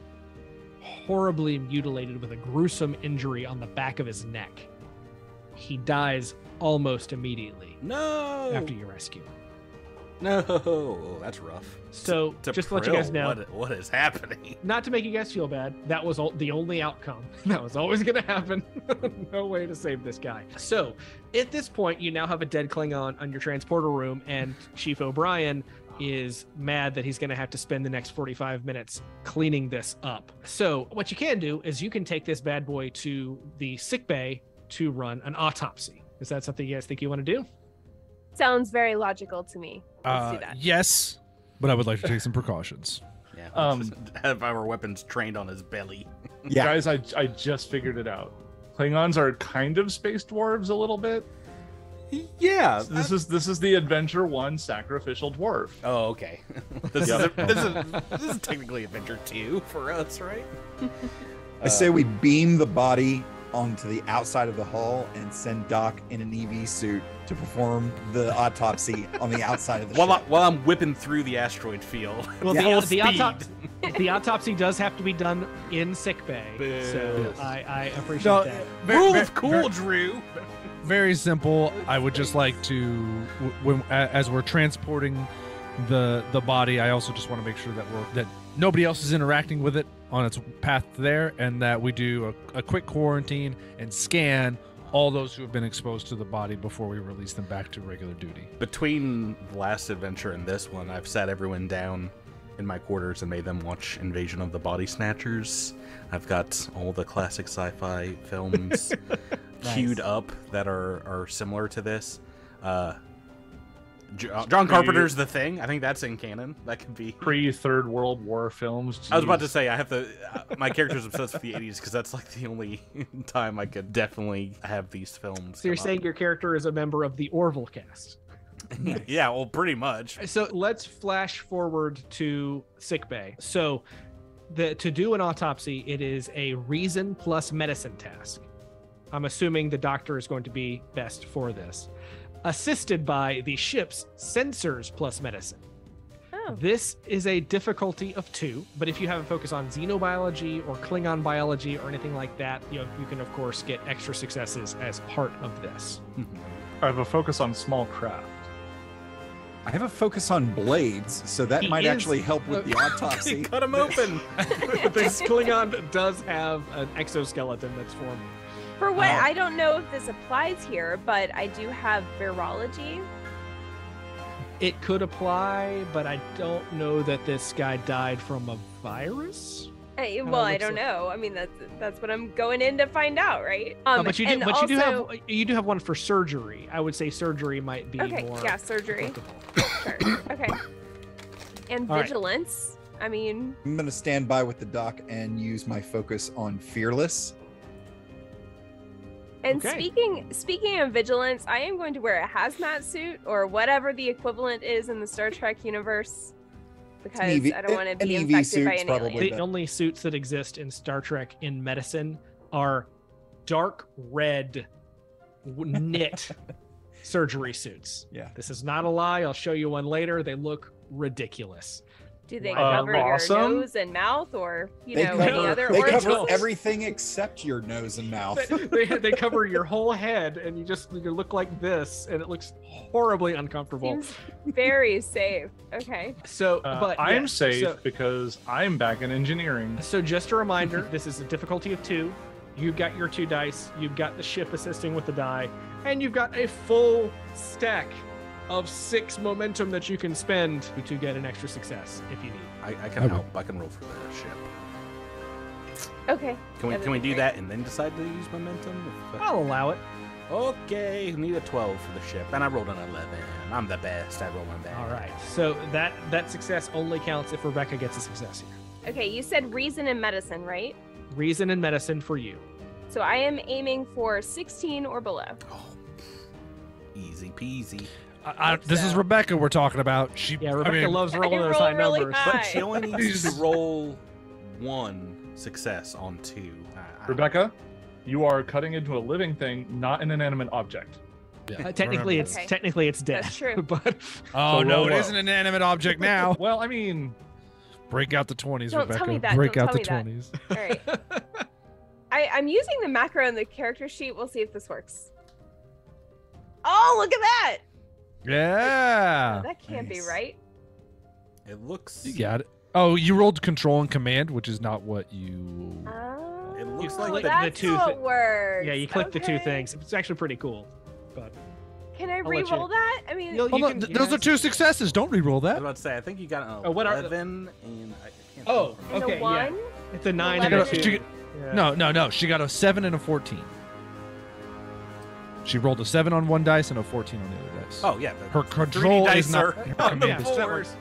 Horribly mutilated with a gruesome injury on the back of his neck. He dies almost immediately. No! After you rescue him. No, that's rough. So, just to let you guys know, what is happening? not to make you guys feel bad, that was the only outcome. That was always going to happen. No way to save this guy. So, at this point, you now have a dead Klingon on your transporter room, and Chief O'Brien is mad that he's going to have to spend the next 45 minutes cleaning this up. So, what you can do is you can take this bad boy to the sick bay to run an autopsy. Is that something you guys think you want to do? Sounds very logical to me. Let's do that. Yes, but I would like to take some precautions. Yeah. Have our weapons trained on his belly. Yeah. Guys, I just figured it out. Klingons are kind of space dwarves a little bit. Yeah. This is the Adventure 1 sacrificial dwarf. Oh, okay. This is technically Adventure 2 for us, right? I say we beam the body onto the outside of the hull and send Doc in an EV suit to perform the autopsy on the outside of the ship. While I'm whipping through the asteroid field. Well, Yeah. the autopsy does have to be done in sickbay, so Yes. I appreciate So, that. Rule of cool, Drew. Very simple. I would just like to, as we're transporting the body, I also just want to make sure that nobody else is interacting with it on its path there, and that we do a quick quarantine and scan all those who have been exposed to the body before we release them back to regular duty. Between the last adventure and this one, I've sat everyone down in my quarters and made them watch Invasion of the Body Snatchers. I've got all the classic sci-fi films queued up that are similar to this. John Carpenter's The Thing. I think that's in canon. That could be Pre-Third World War films. I was about to Jeez. say I have to. My character's obsessed with the 80s because that's like the only time I could definitely have these films. So you're come saying your character is a member of the Orville cast. up. Yeah, well, pretty much. So let's flash forward to sickbay. So to do an autopsy, it is a reason plus medicine task. I'm assuming the doctor is going to be best for this. Assisted by the ship's sensors plus medicine. Oh. This is a difficulty of 2, but if you have a focus on xenobiology or Klingon biology or anything like that, you can of course get extra successes as part of this. I have a focus on small craft. I have a focus on blades, so that He might is- actually help with the autopsy. Cut him open. This Klingon does have an exoskeleton that's formed. For what, I don't know if this applies here, but I do have virology. It could apply, but I don't know that this guy died from a virus. Well, I looks don't like- know. I mean, that's what I'm going in to find out, right? But you do, and you do have one for surgery. I would say surgery might be Okay, more. yeah, surgery. applicable. Sure. Okay. And All right. vigilance. I mean, I'm going to stand by with the Doc and use my focus on fearless. and Okay. speaking of vigilance, I am going to wear a hazmat suit or whatever the equivalent is in the Star Trek universe because EV I don't want to an be EV infected by suit's an probably alien. The the- only suits that exist in Star Trek in medicine are dark red knit surgery suits. Yeah. This is not a lie. I'll show you one later. They look ridiculous. Do they Wow. cover your Awesome. nose and mouth or, They any cover, other they orifice? cover everything except your nose and mouth. They cover your whole head, and you look like this, and it looks horribly uncomfortable. Seems very safe. Okay. So, but I'm yeah, safe so- because I'm back in engineering. So just a reminder, this is a difficulty of 2. You've got your 2 dice, you've got the ship assisting with the die, and you've got a full stack of 6 momentum that you can spend to get an extra success if you need. I can help. I can roll for the ship. Okay. Can we That'd can we be do great. that and then decide to use momentum? I'll allow it. Okay, need a 12 for the ship, and I rolled an 11. I'm the best at rolling that. All right. So that success only counts if Rebecca gets a success here. Okay, you said reason and medicine, right? Reason and medicine for you. So I am aiming for 16 or below. Oh, easy peasy. This is Rebecca we're talking about. Yeah, Rebecca loves rolling I those roll high really numbers. high. But she only needs to roll 1 success on 2. Rebecca, you are cutting into a living thing, not an inanimate object. Technically, Remember. Okay. it's dead. That's true. But Oh So no, roll it low. isn't an inanimate object now. Well, I mean, Break out the 20s, Don't Rebecca. tell me that. Break Don't out the tell me 20s. All right. I'm using the macro in the character sheet. We'll see if this works. Oh, look at that! Yeah. That can't be Nice. right. It looks. You got it. Oh, you rolled control and command, which is not what you. Oh, It looks like the that's two how it works. Yeah, you click the two Okay. things. It's actually pretty cool. But Can I I'll let you- re-roll that? I mean, You'll- Hold you on, can- those are 2 successes. Don't re-roll I was that. about to say, I think you got an Oh, what are- 11, and I can't. Oh, think. and okay, a 1? yeah. It's a 9 She and a got a- 2. she- Yeah. No. She got a 7 and a 14. She rolled a 7 on one dice and a 14 on the other dice. Oh yeah. Her control dice is not. are her on the command is separate. fours.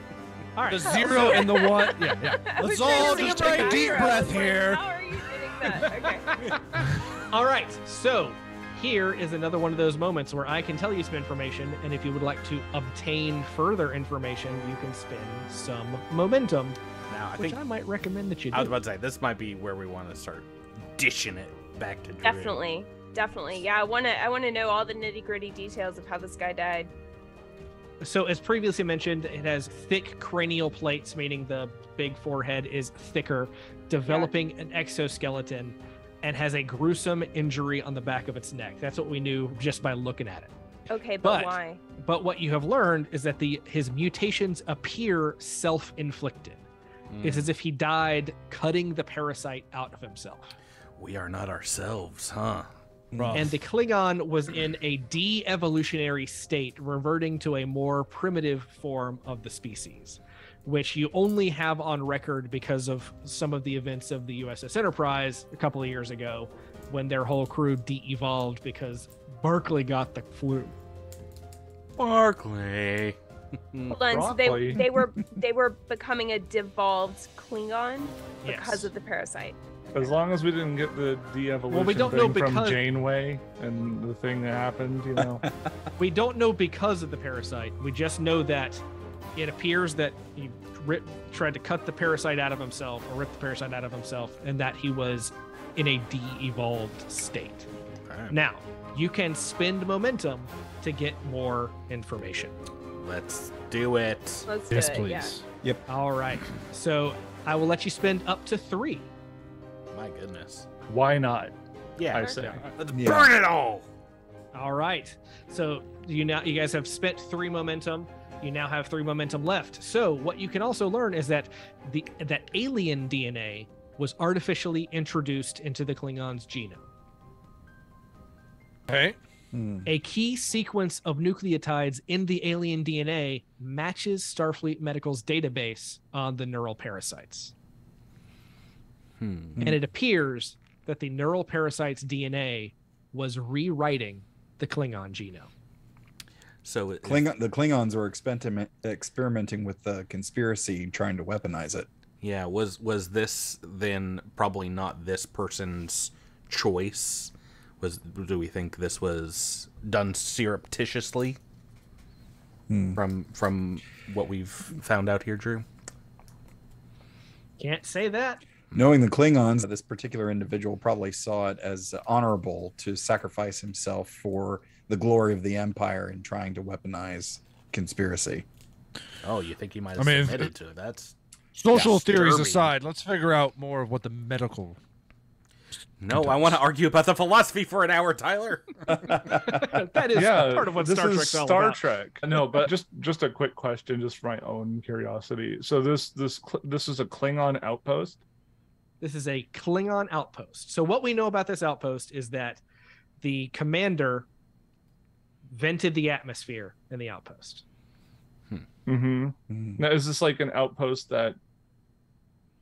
All right. The 0 and the 1. Yeah. Let's all just take a deep breath here. How are you getting that? Okay. All right. So here is another one of those moments where I can tell you some information, and if you would like to obtain further information, you can spend some momentum, Now I which think I might recommend that you do. I was about to say this might be where we want to start dishing it back to Drew. Definitely. Yeah, I wanna know all the nitty-gritty details of how this guy died. So, as previously mentioned, it has thick cranial plates, meaning the big forehead is thicker, developing an exoskeleton, and has a gruesome injury on the back of its neck. That's what we knew just by looking at it. Okay, But- but why? But what you have learned is that his mutations appear self-inflicted. It's as if he died cutting the parasite out of himself. We are not ourselves, huh? And the Klingon was in a de-evolutionary state, reverting to a more primitive form of the species, which you only have on record because of some of the events of the U.S.S. Enterprise a couple of years ago, when their whole crew de-evolved because Barclay got the flu. Barclay. Hold on, so Broccoli. they were becoming a devolved Klingon because Yes. of the parasite. As long as we didn't get the de-evolution Well, we don't know thing from because- Janeway and the thing that happened, you know. We don't know because of the parasite. We just know that it appears that he tried to cut the parasite out of himself, or rip the parasite out of himself, and that he was in a de-evolved state. Okay. Now, you can spend momentum to get more information. Let's do it. Let's do Yes, it, please. yeah. All right. So I will let you spend up to 3. My goodness. Why not? Yeah. I say. Let's Yeah. burn it all. All right. So you guys have spent 3 momentum. You now have 3 momentum left. So what you can also learn is that that alien DNA was artificially introduced into the Klingon's genome. Okay. A key sequence of nucleotides in the alien DNA matches Starfleet Medical's database on the neural parasites. And it appears that the neural parasite's DNA was rewriting the Klingon genome. So the Klingons were experimenting with the conspiracy, trying to weaponize it. yeah, was this then probably not this person's choice? Do we think this was done surreptitiously from what we've found out here, Drew? Can't say that. Knowing the Klingons, this particular individual probably saw it as honorable to sacrifice himself for the glory of the Empire in trying to weaponize conspiracy. Oh, you think he might have I mean, submitted to it? That's Social theories disturbing. aside, let's figure out more of what the medical. No, I want to argue about the philosophy for an hour, Tyler. That is Yeah, part of what this Star is Trek's all Star about. Trek. No, but just a quick question, just for my own curiosity. So this is a Klingon outpost. This is a Klingon outpost. So what we know about this outpost is that the commander vented the atmosphere in the outpost. Mm-hmm. Now, is this like an outpost that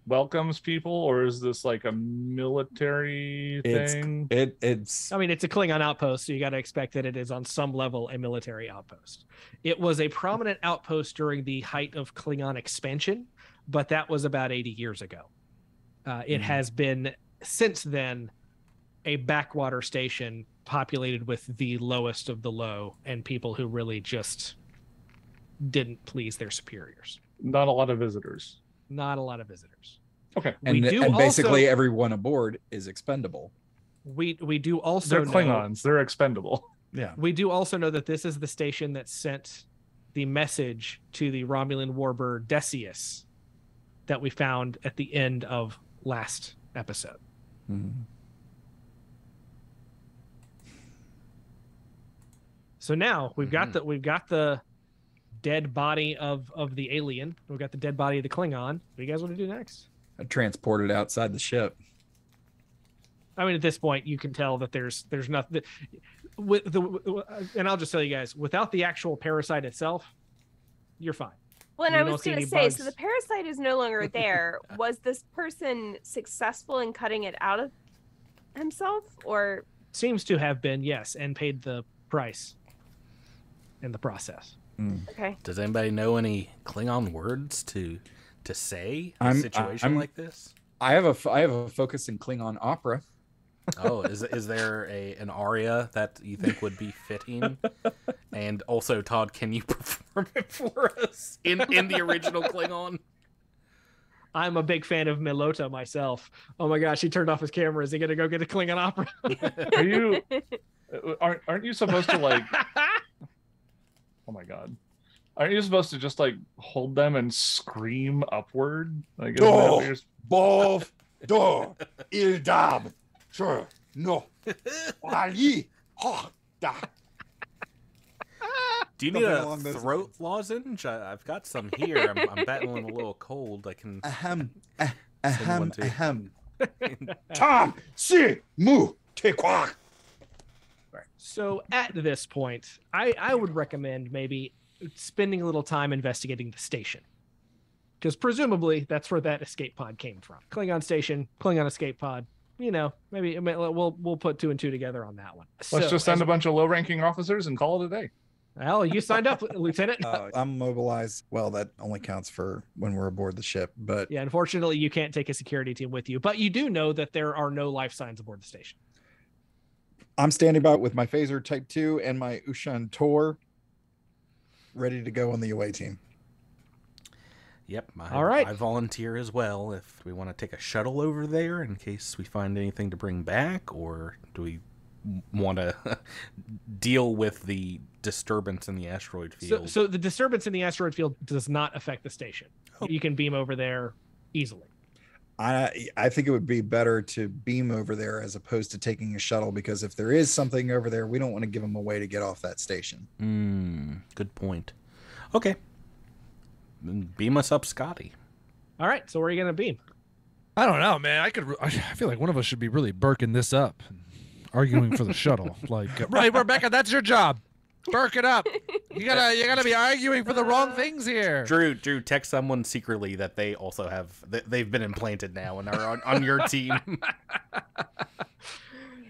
welcomes people, or is this like a military thing? It's I mean, it's a Klingon outpost, so you got to expect that it is on some level a military outpost. It was a prominent outpost during the height of Klingon expansion, but that was about 80 years ago. It has been since then a backwater station populated with the lowest of the low and people who really just didn't please their superiors. Not a lot of visitors. Not a lot of visitors. Okay. We do and basically also- everyone aboard is expendable. We do also They're know, Klingons. They're expendable. Yeah. we do also know that this is the station that sent the message to the Romulan warbird Decius that we found at the end of last episode. So now we've got the dead body of the alien. We've got the dead body of the Klingon. What do you guys want to do next? I transported outside the ship. I mean, at this point, you can tell that there's nothing with the, and I'll just tell you guys, without the actual parasite itself, you're fine. Well, and You I don't was see going to any say, bugs. so the parasite is no longer there. Was this person successful in cutting it out of himself, or Seems to have been, yes, and paid the price in the process. okay? Does anybody know any Klingon words to say in a I'm- situation I'm- like this? I have a focus in Klingon opera. Oh, is there an aria that you think would be fitting? And also, Todd, can you perform it for us in the original Klingon? I'm a big fan of Milota myself. Oh my gosh, he turned off his camera. Is he gonna go get a Klingon opera? Are you? Aren't you supposed to like? Oh my god! Aren't you supposed to just like hold them and scream upward? Like, isn't that what you're- Bov, do, ildab, sure, no, ali, ho, da. Do you need Something a along those throat lozenge? I've got some here. I'm battling a little cold. I can. Ahem, one ahem, too. ahem. Tom, si, mu, te quack. So at this point, I would recommend maybe spending a little time investigating the station. Because presumably that's where that escape pod came from. Klingon station, Klingon escape pod. You know, maybe we'll put 2 and 2 together on that one. Let's So, just send as- a bunch of low-ranking officers and call it a day. Well, you signed up, Lieutenant. I'm mobilized. Well, that only counts for when we're aboard the ship, but Yeah, unfortunately, you can't take a security team with you, but you do know that there are no life signs aboard the station. I'm standing by with my phaser type 2 and my Ushan Tor ready to go on the away team. Yep. All right. I volunteer as well if we want to take a shuttle over there in case we find anything to bring back, or do we want to deal with the disturbance in the asteroid field? So the disturbance in the asteroid field does not affect the station. Oh. You can beam over there easily. I think it would be better to beam over there as opposed to taking a shuttle, because if there is something over there, we don't want to give them a way to get off that station. Good point. Okay. Then beam us up, Scotty. All right, so where are you going to beam? I don't know, man. I feel like one of us should be really burking this up, arguing for the shuttle. Like, right, Rebecca, that's your job. Burk it up. You gotta be arguing for the wrong things here. Drew, text someone secretly that they also have they've been implanted now and are on your team.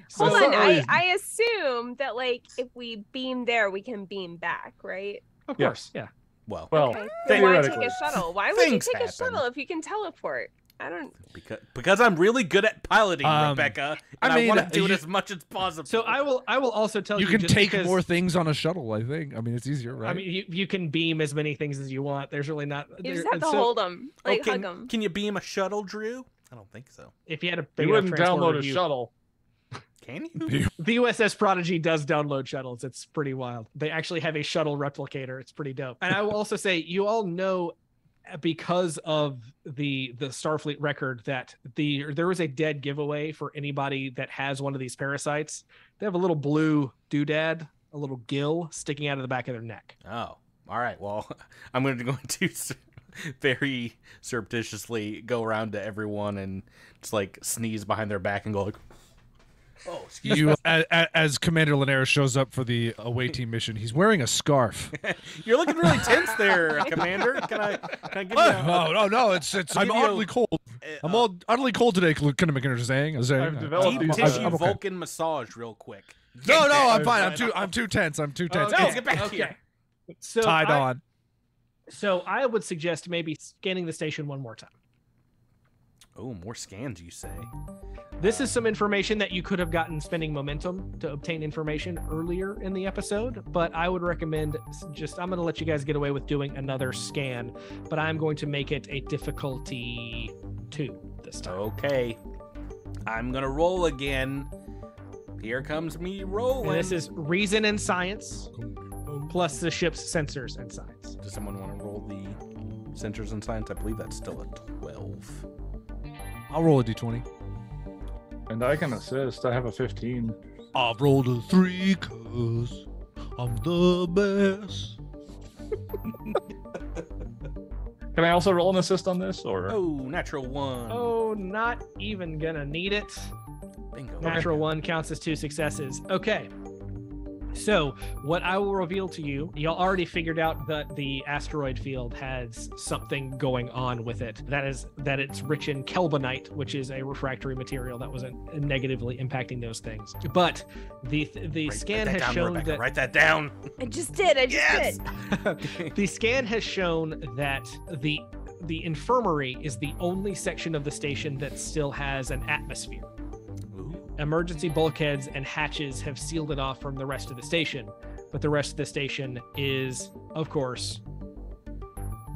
So, Hold on, sorry. I assume that like if we beam there, we can beam back, right? of Yes. course, yeah. Well, Well, Okay. Then why take theoretically. a shuttle? Why would you Things take a happen. shuttle if you can teleport? I don't. because I'm really good at piloting, Um, Rebecca, I and I, mean, want to do it you- as much as possible. So I will also tell you You can just take because- more things on a shuttle, I think. I mean, it's easier, right? I mean, you can beam as many things as you want. There's really not. You just there- have to so hold them, like hug can, them. can you beam a shuttle, Drew? I don't think so. If you had a big You enough wouldn't transporter, download a you- shuttle. Can you? The U.S.S. Prodigy does download shuttles. It's pretty wild. They actually have a shuttle replicator. It's pretty dope. And I will also say, you all know, because of the Starfleet record, that there was a dead giveaway for anybody that has one of these parasites. They have a little blue doodad, a little gill sticking out of the back of their neck. Oh, all right. Well, I'm going to very surreptitiously go around to everyone and just like sneeze behind their back and go like, "Oh, excuse you, as Commander Linares shows up for the away team mission, he's wearing a scarf. You're looking really tense there, Commander. Can I give you a, No, it's I'm give you a- oddly cold. I'm all utterly cold today, Lieutenant McInerney saying. I've developed deep these, tissue I'm okay. Vulcan massage real quick? No, Get I'm that. fine. I'm too tense. I'm too tense. No, get back here. So Tied on. So I would suggest maybe scanning the station one more time. Oh, more scans, you say? This is some information that you could have gotten spending momentum to obtain information earlier in the episode, but I would recommend I'm going to let you guys get away with doing another scan, but I'm going to make it a difficulty 2 this time. Okay. I'm going to roll again. Here comes me rolling. And this is reason and science plus the ship's sensors and science. Does someone want to roll the sensors and science? I believe that's still a 12. I'll roll a d20. and I can assist. I have a 15. I've rolled a 3 'cause I'm the best. Can I also roll an assist on this, or? Oh, natural 1. Oh, not even gonna need it. Bingo. Natural 1 counts as 2 successes. Okay. So what I will reveal to you, y'all already figured out that the asteroid field has something going on with it. That is that it's rich in kelbonite, which is a refractory material that was negatively impacting those things. But the scan has shown Rebecca, that write that down. I just did. Yes! did. the scan has shown that the infirmary is the only section of the station that still has an atmosphere. Emergency bulkheads and hatches have sealed it off from the rest of the station, but the rest of the station is, of course,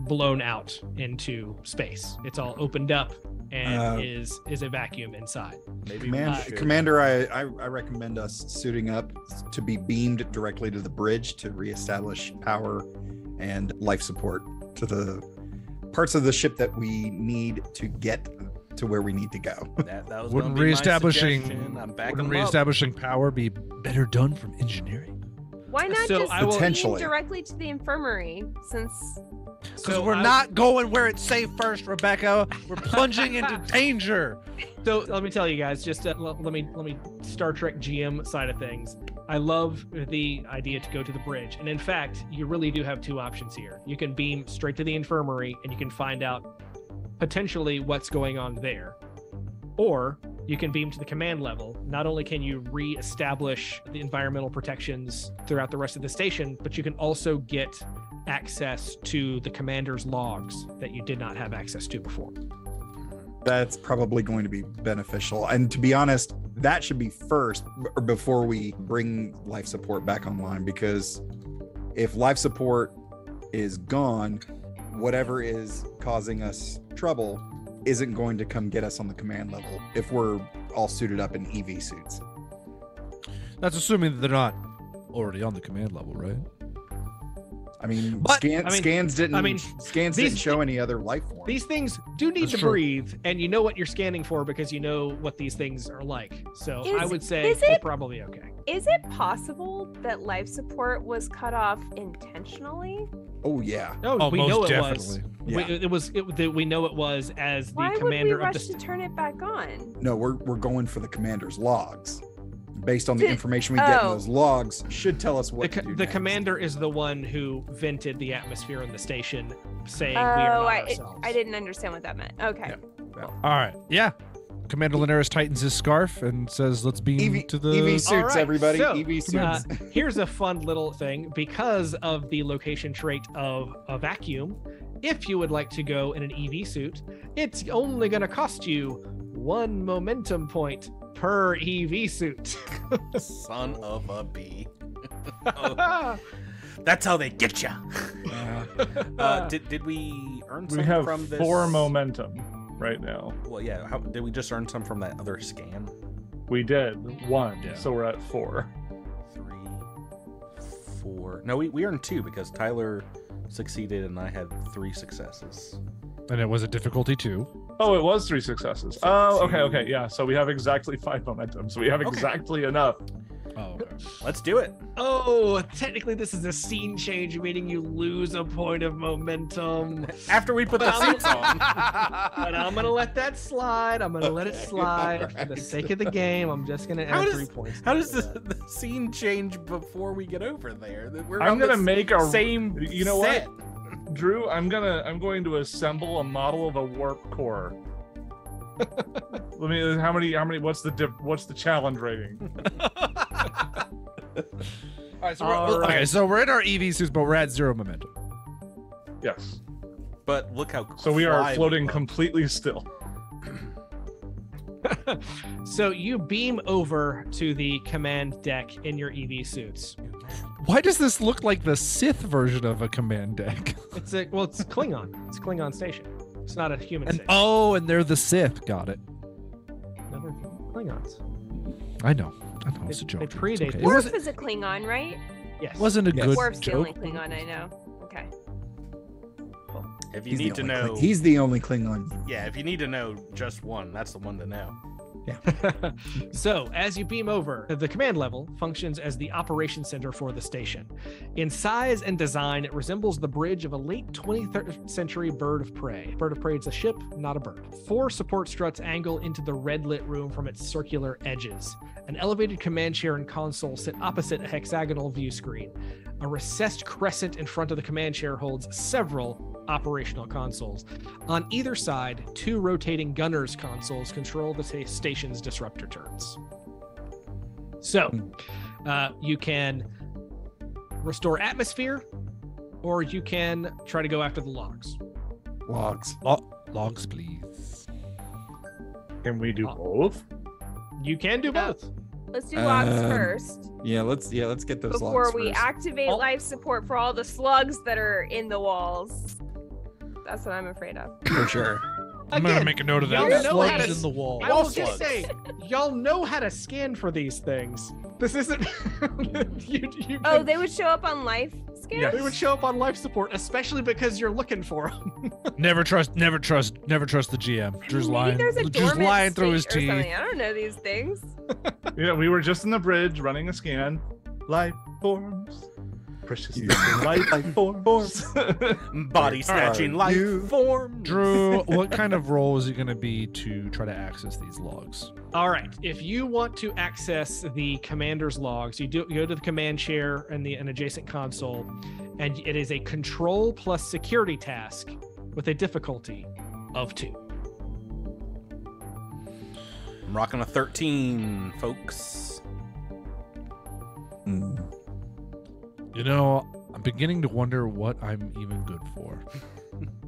blown out into space. It's all opened up and is a vacuum inside. Maybe Commander, I recommend us suiting up to be beamed directly to the bridge to reestablish power and life support to the parts of the ship that we need to get to where we need to go. That was Wouldn't gonna be my reestablishing suggestion. I'm backing wouldn't them up. reestablishing power be better done from engineering? Why not So just I will- beam Potentially. directly to the infirmary? Since Because we're not going where it's safe first, Rebecca. We're plunging into danger. So let me tell you guys, just let me Star Trek GM side of things. I love the idea to go to the bridge, and in fact, you really do have 2 options here. You can beam straight to the infirmary, and you can find out potentially what's going on there, or you can beam to the command level. Not only can you re-establish the environmental protections throughout the rest of the station, but you can also get access to the commander's logs that you did not have access to before. That's probably going to be beneficial. And to be honest, that should be first or before we bring life support back online, because if life support is gone, whatever is causing us trouble isn't going to come get us on the command level if we're all suited up in EV suits. That's assuming that they're not already on the command level, right? I mean, But, scans didn't these- show any other life form. These things do need That's to true. breathe, and you know what you're scanning for because you know what these things are like. So I would say is we're it- probably okay. is it possible that life support was cut off intentionally? Oh yeah. Oh, we most know it definitely. was. We know it was as the Why would we commander of rush the. to turn it back on? No, we're going for the commander's logs. Based on the To- information we get in oh. those logs, should tell us what to do The next. commander is the one who vented the atmosphere in the station, saying we Oh, are not I ourselves. didn't understand what that meant. Okay. All right. Yeah. Commander Linares tightens his scarf and says, let's beam EV, to the... EV suits, All right, everybody. so, EV suits. Here's a fun little thing. Because of the location trait of a vacuum, if you would like to go in an EV suit, it's only going to cost you 1 momentum point per EV suit. Son of a bee. That's how they get you. Did we earn We some have from this? 4 momentum right now. Well, yeah. Did we just earn some from that other scan? We did 1, Yeah. so we're at 4. 3, 4. No, we earned 2 because Tyler succeeded and I had 3 successes. And it was a difficulty 2. Oh, it was 3 successes. So Oh, 2. okay, yeah. So we have exactly 5 momentum. So we have Okay. exactly enough. Oh, okay. Let's do it. Oh, technically this is a scene change, meaning you lose a point of momentum. After we put the suits on. But I'm gonna let that slide. I'm gonna let it slide for the sake of the game. I'm just gonna How add does- 3 points. How to does that. the scene change before we get over there? We're I'm on gonna the make a same. You know set. what, Drew? I'm going to assemble a model of a warp core. Let me. How many? What's the challenge rating? All right, so All okay, right. so we're in our EV suits, but we're at 0 momentum. Yes. But look how. So we are fly floating look. completely still. So you beam over to the command deck in your EV suits. Why does this look like the Sith version of a command deck? It's Klingon. It's a Klingon station. It's not a human And station. and they're the Sith. Got it. No, they're Klingons. I know. It's a joke. They It's predate okay. It Worf Worf wasn't, is a Klingon, right? Yes. wasn't a Yes. good Worf's the only joke. Klingon I know. Okay. If you He's the need to only know, Kling- he's the only Klingon. yeah. If you need to know just one, that's the one to know. So, as you beam over, the command level functions as the operations center for the station. In size and design, it resembles the bridge of a late 23rd century bird of prey. Bird of prey is a ship, not a bird. 4 support struts angle into the red-lit room from its circular edges. An elevated command chair and console sit opposite a hexagonal view screen. A recessed crescent in front of the command chair holds several operational consoles. On either side, 2 rotating gunner's consoles control the station's disruptor turrets. So, you can restore atmosphere, or you can try to go after the logs. Logs, please. Can we do both? You can do both. Let's do logs first. Yeah, let's get those before logs we first. activate life support for all the slugs that are in the walls. That's what I'm afraid of. For sure. I'm gonna make a note of y'all that. know how Slugs to- in the wall. I will just say, y'all know how to scan for these things. This isn't. Oh, they would show up on life scans? Yeah. They would show up on life support, especially because you're looking for them. Never trust the GM. Drew's Maybe lying. there's a Drew's dormant lying through his state or teeth. something. I don't know these things. Yeah, we were just in the bridge running a scan. Life forms. Precious life forms. Body snatching Are life you- form. Drew, what kind of role is it going to be to try to access these logs? All right. If you want to access the commander's logs, you go to the command chair and an adjacent console, and it is a control plus security task with a difficulty of 2. I'm rocking a 13, folks. You know, I'm beginning to wonder what I'm even good for.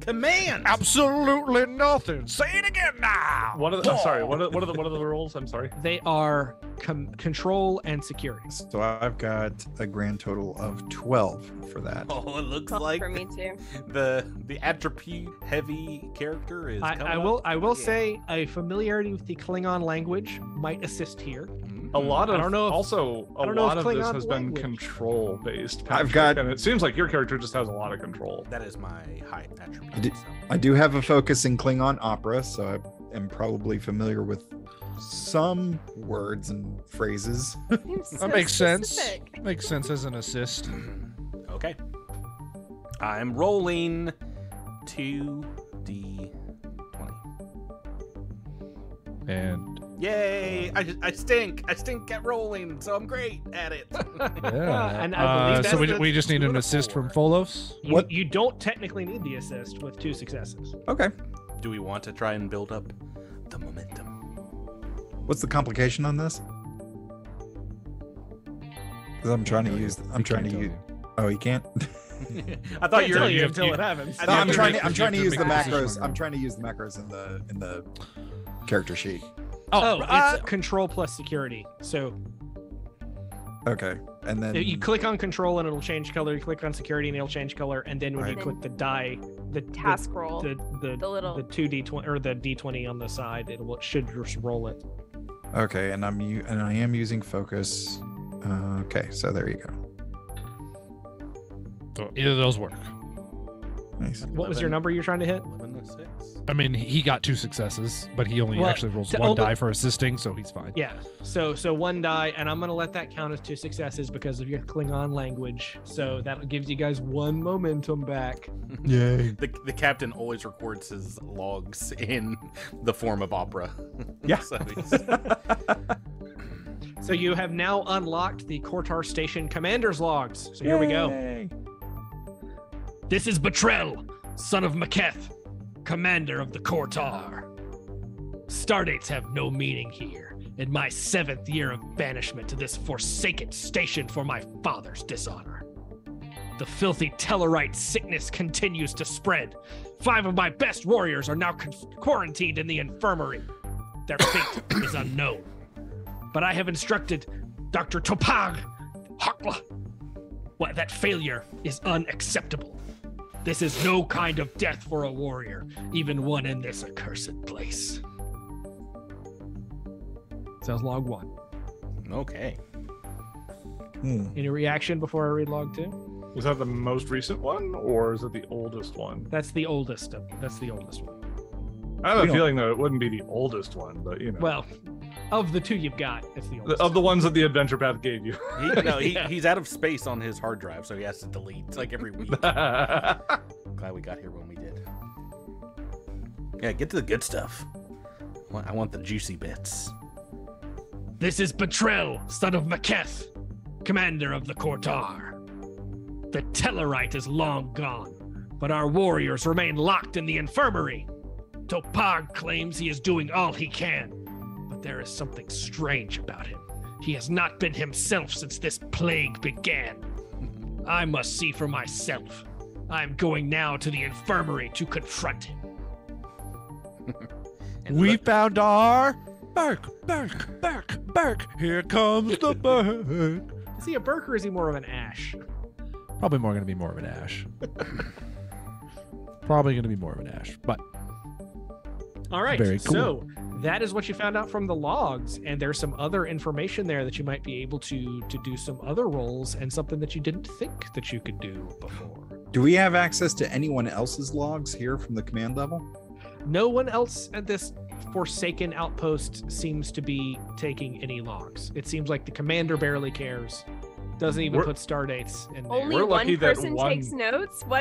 Command. Absolutely nothing. Say it again now. What are the, I'm sorry. What are the roles? I'm sorry. They are control and security. So I've got a grand total of 12 for that. Oh, it looks Well, like for me too. the atrophy heavy character is. I will say a familiarity with the Klingon language might assist here. A lot of I don't know if- also a I don't know lot if of this Klingon has been language. control based. I've got- and it seems like your character just has a lot of control. That is my high attribute. I do have a focus in Klingon opera, so I am probably familiar with some words and phrases. That makes sense. Makes sense as an assist. Okay. I'm rolling 2d20. And Yay! I stink. I stink at rolling, so I'm great at it. yeah. And I believe so that's we just need 2 an and a assist 4. from Folos. You don't technically need the assist with 2 successes. Okay. Do we want to try and build up the momentum? What's the complication on this? 'Cause I'm trying to use. Oh, you can't. I thought you were. you you- until you- it happens. I No, I'm have to trying make- to. I'm you trying have to to use the make a macros. decision. I'm trying to use the macros in the character sheet. It's control plus security. So Okay, and then you click on control and it'll change color. You click on security and it'll change color. And then when you Right. click the die, the Task roll. the little- the 2d20 or the d20 on the side, it should just roll it. Okay, and I am using focus. Okay, so there you go. So either of those work. Nice. What was your number you're trying to hit? 11 to 6. I mean, he got 2 successes, but he only Well, actually rolls to 1 only- die for assisting, so he's fine. Yeah. So 1 die, and I'm gonna let that count as 2 successes because of your Klingon language. So that gives you guys 1 momentum back. Yay! The captain always records his logs in the form of opera. Yeah. So he's- So you have now unlocked the Kortar Station Commander's logs. So here we go. Yay. This is Betrell, son of Maketh, commander of the Kortar. Stardates have no meaning here. In my 7th year of banishment to this forsaken station for my father's dishonor. The filthy Tellarite sickness continues to spread. 5 of my best warriors are now quarantined in the infirmary. Their fate is unknown. But I have instructed Dr. Topag Hakla. Well, that failure is unacceptable. This is no kind of death for a warrior, even one in this accursed place. Sounds log 1. okay. Any reaction before I read log 2? Was that the most recent one, or is it the oldest one? That's the oldest. That's the oldest one. I have We a don't- feeling that it wouldn't be the oldest one, but you know. Well, Of the two you've got, it's the oldest. Of the ones that the Adventure Path gave you. He's out of space on his hard drive, so he has to delete like every week. Glad we got here when we did. Yeah, get to the good stuff. I want the juicy bits. This is Betrell, son of Maketh, commander of the Kortar. The Tellarite is long gone, but our warriors remain locked in the infirmary. Topag claims he is doing all he can, but there is something strange about him. He has not been himself since this plague began. I must see for myself. I am going now to the infirmary to confront him. We found our Burke. Here comes the Burke. Is he a Burke or is he more of an Ash? Probably more going to be more of an Ash. Probably going to be more of an Ash, but all right. very cool. So that is what you found out from the logs, and there's some other information there that you might be able to do some other roles and something that you didn't think that you could do before. Do we have access to anyone else's logs here from the command level? No one else at this Forsaken outpost seems to be taking any logs. It seems like the commander barely cares. Doesn't even put star dates in there. Only We're one lucky that person one- takes notes? When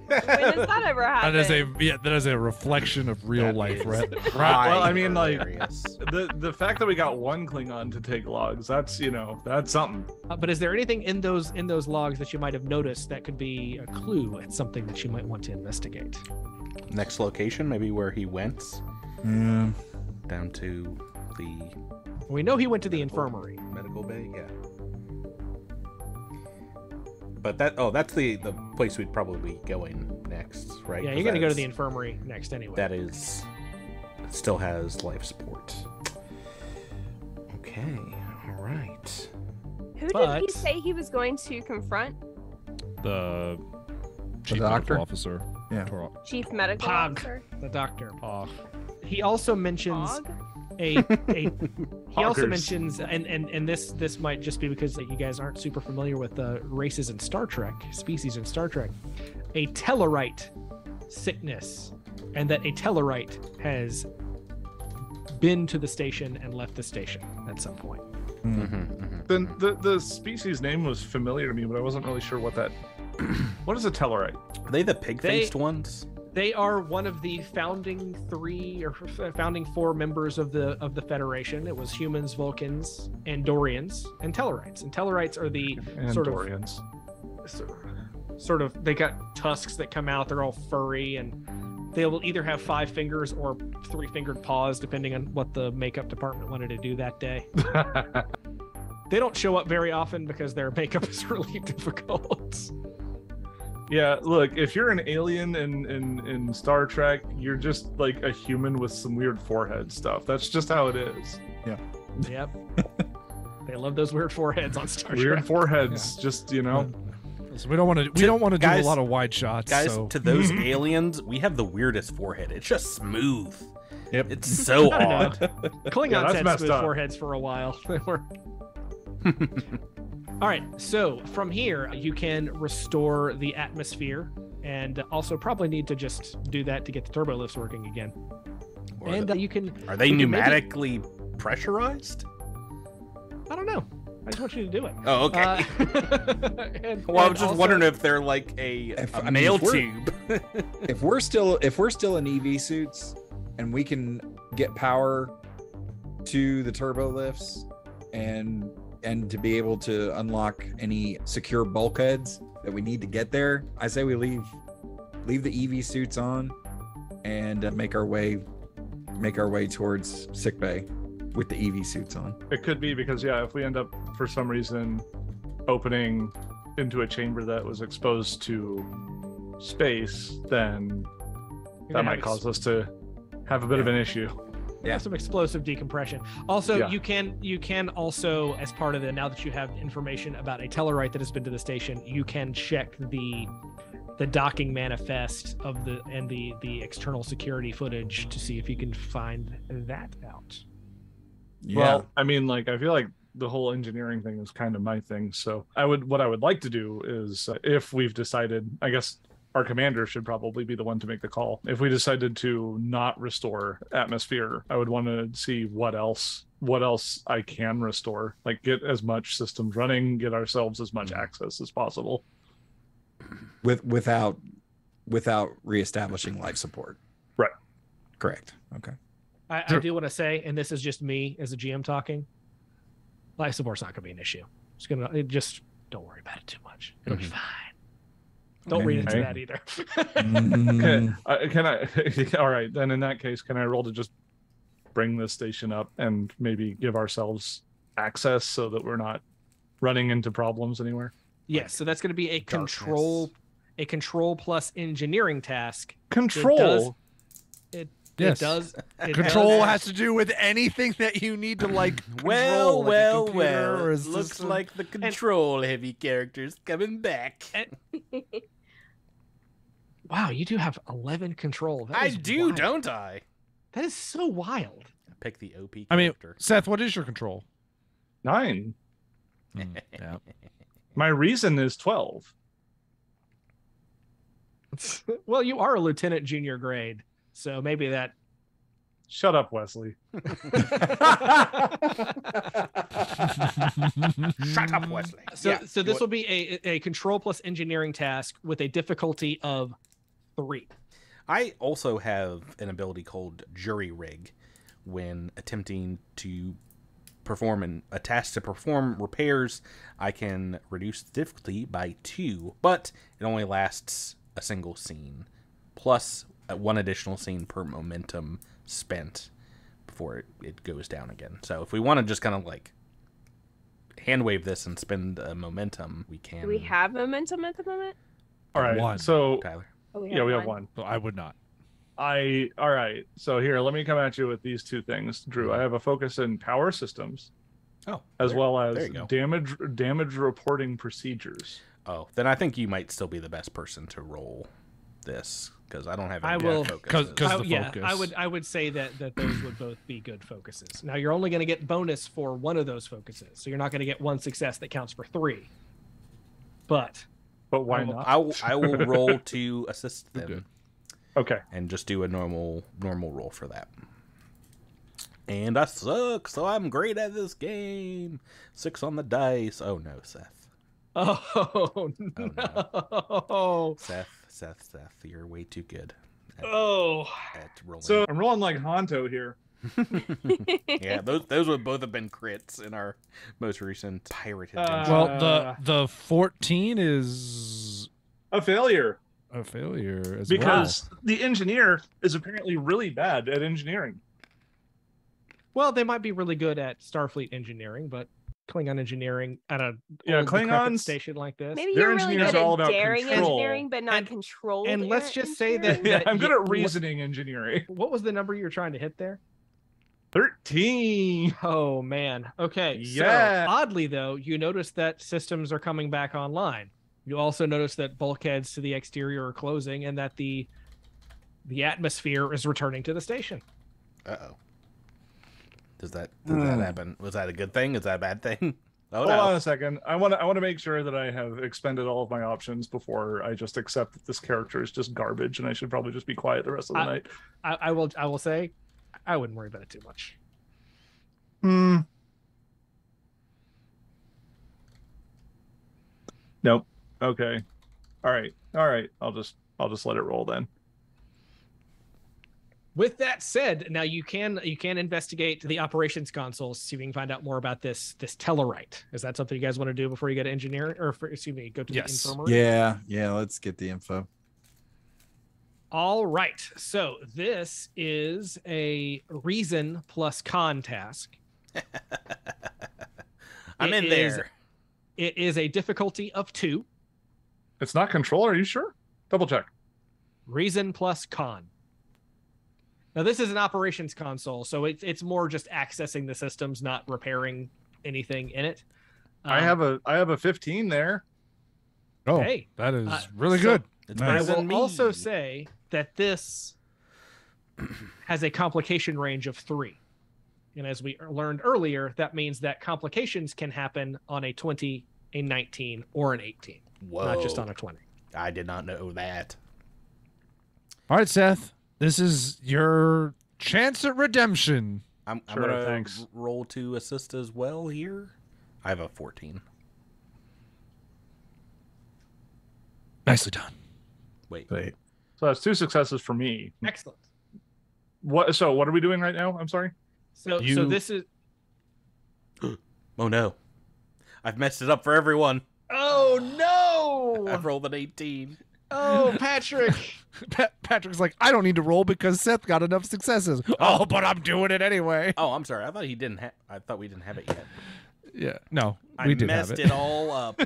does that ever happen? That is a reflection of real life, right? Well, I mean, like, Hilarious. the fact that we got one Klingon to take logs, that's something. But is there anything in those logs that you might have noticed that could be a clue at something that you might want to investigate? Next location, maybe where he went. Yeah. Down to the We know he went to the infirmary. medical bay. Yeah. But that's the place we'd probably be going next, right? Yeah, you're going to go to the infirmary next anyway. That is, it still has life support. Okay, all right. Who did But- he say he was going to confront? The chief doctor? medical officer. Yeah. Chief medical Pog. officer? The doctor. Oh, He also mentions Pog? he also Hoggers. mentions and this might just be because you guys aren't super familiar with the races in Star Trek, species in Star Trek, a Tellarite sickness, and that a Tellarite has been to the station and left the station at some point. Then the species name was familiar to me, but I wasn't really sure what that. What is a Tellarite? Are they the pig-faced ones? They are one of the founding founding four members of the Federation. It was humans, Vulcans, Andorians, and Tellarites. And Tellarites are the Andorians. sort of they got tusks that come out. They're all furry, and they will either have 5 fingers or 3-fingered paws, depending on what the makeup department wanted to do that day. They don't show up very often because their makeup is really difficult. Yeah, look, if you're an alien in Star Trek, you're just like a human with some weird forehead stuff. That's just how it is. Yep. They love those weird foreheads on Star Weird Trek. foreheads, just so we don't want to do guys- a lot of wide shots. Guys, so. to those aliens, we have the weirdest forehead. It's just smooth. Yep. It's so I don't know. odd. Klingons that's had messed smooth up. foreheads for a while. They were. All right, so from here you can restore the atmosphere, and also probably need to just do that to get the turbo lifts working again. And you can. Are they you can maybe- pneumatically pressurized? I don't know. I just want you to do it. Oh, okay. And- Well, I and was just also- wondering if they're like If- a I mean, mail if we're- tube. If we're still in EV suits and we can get power to the turbo lifts and to be able to unlock any secure bulkheads that we need to get there, I say we leave the EV suits on and make our way towards sickbay with the EV suits on. It could be because, yeah, if we end up for some reason opening into a chamber that was exposed to space, then You're that gonna might have cause us to have a bit of an issue. Yeah, some explosive decompression. Also, Yeah. you can also, as part of now that you have information about a Tellarite that has been to the station, you can check the docking manifest of the external security footage to see if you can find that out. Well, I mean, like, I feel like the whole engineering thing is kind of my thing. So what I would like to do is, if we've decided, I guess our commander should probably be the one to make the call. If we decided to not restore atmosphere, I would want to see what else I can restore. Like, get as much systems running, get ourselves as much access as possible. Without reestablishing life support. Right. Correct. Okay. I do want to say, and this is just me as a GM talking, life support's not going to be an issue. Just don't worry about it too much. It'll be fine. Don't read into that either. Can I? All right, then in that case, can I roll to just bring this station up and maybe give ourselves access so that we're not running into problems anywhere? Yes, so that's going to be a control plus engineering task. Control. It Yes. does. Control has to do with anything that you need to like. Well, control, like a well, computer well. or a It looks system. like the control heavy character's coming back. Wow, you do have 11 control. That I is do, wild. don't I? That is so wild. Pick the OP character. I mean, Seth, what is your control? 9. Yeah. My reason is 12. Well, you are a lieutenant junior grade, so maybe that. Shut up, Wesley. Shut up, Wesley. So this will be a control plus engineering task with a difficulty of 3. I also have an ability called Jury Rig. When attempting to perform a task to perform repairs, I can reduce the difficulty by 2, but it only lasts a single scene, plus 1 additional scene per momentum spent before it goes down again. So if we want to just kind of like hand wave this and spend momentum, we can. Do we have momentum at the moment? All right. 1. So Tyler? Oh, yeah, we have 1. Well, I would not. All right. So here, let me come at you with these 2 things, Drew. I have a focus in power systems, as well as there you go. damage reporting procedures. Oh, then I think you might still be the best person to roll this because I don't have any I will- focuses. focus. I would say that those would both be good focuses. Now you're only going to get bonus for 1 of those focuses, so you're not going to get 1 success that counts for 3. But why not? I will roll to assist them. Good. Okay. And just do a normal roll for that. And I suck, so I'm great at this game. 6 on the dice. Oh no, Seth. oh no, Seth, you're way too good oh. at rolling. So I'm rolling like Honto here. Yeah, those would both have been crits in our most recent pirate adventure. Well, the 14 is A failure. a failure as Because the engineer is apparently really bad at engineering. Well, they might be really good at Starfleet engineering, but Klingon engineering at a old decrepit Klingons station like this. Maybe Their you're really engineers good are all at about daring control. engineering, but not And- controlled. and let's just say engineering? that- I'm good yeah, at reasoning engineering. What was the number you were trying to hit there? 13. Oh man. Okay. Yeah. So oddly though, you notice that systems are coming back online. You also notice that bulkheads to the exterior are closing and that the atmosphere is returning to the station. Uh-oh. Does that happen? Was that a good thing? Is that a bad thing? Oh Hold no. on a second. I want to make sure that I have expended all of my options before I just accept that this character is just garbage and I should probably just be quiet the rest of the night. I will say, I wouldn't worry about it too much. Nope. Okay. All right. I'll just let it roll then. With that said, now you can investigate the operations console, see if you can find out more about this Tellarite. Is that something you guys want to do before you go to engineering, or go to the Yes. infirmary? Yeah, let's get the info. All right. So this is a reason plus con task. I'm It in is- there. It is a difficulty of 2. It's not control. Are you sure? Double check. Reason plus con. Now this is an operations console, so it's more just accessing the systems, not repairing anything in it. I have a 15 there. Oh, Hey, that is really so- good. It's I better will than me. also say that this has a complication range of 3. And as we learned earlier, that means that complications can happen on a 20, a 19, or an 18, Whoa. not just on a 20. I did not know that. All right, Seth. This is your chance at redemption. I'm Sure, gonna thanks. roll to assist as well here. I have a 14. Nicely done. Wait. So that's 2 successes for me. Excellent. What? So what are we doing right now? I'm sorry. So You- this is. Oh no, I've messed it up for everyone. Oh no! I've rolled an 18. Oh, Patrick. Patrick's like, I don't need to roll because Seth got enough successes. Oh, but I'm doing it anyway. Oh, I'm sorry. I thought he didn't have. I thought we didn't have it yet. Yeah, no, I we did have messed it. it all up.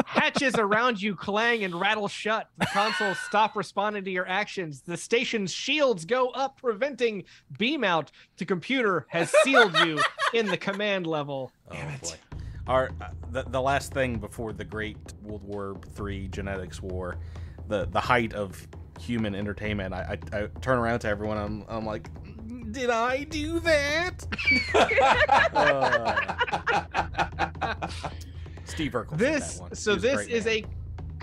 Hatches around you clang and rattle shut. The consoles stop responding to your actions. The station's shields go up, preventing beam out. The computer has sealed you in the command level. Oh boy. Our the last thing before the Great World War III genetics war, the height of human entertainment. I turn around to everyone. I'm like, did I do that? Steve Urkel. said that one. He was a This great is man. a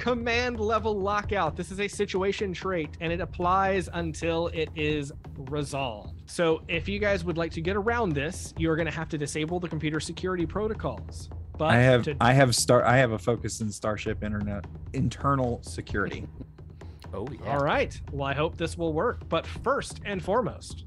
command level lockout. This is a situation trait, and it applies until it is resolved. So if you guys would like to get around this, you're going to have to disable the computer security protocols. But I have to- I have a focus in Starship Internet internal security. Oh yeah. All right. Well, I hope this will work. But first and foremost,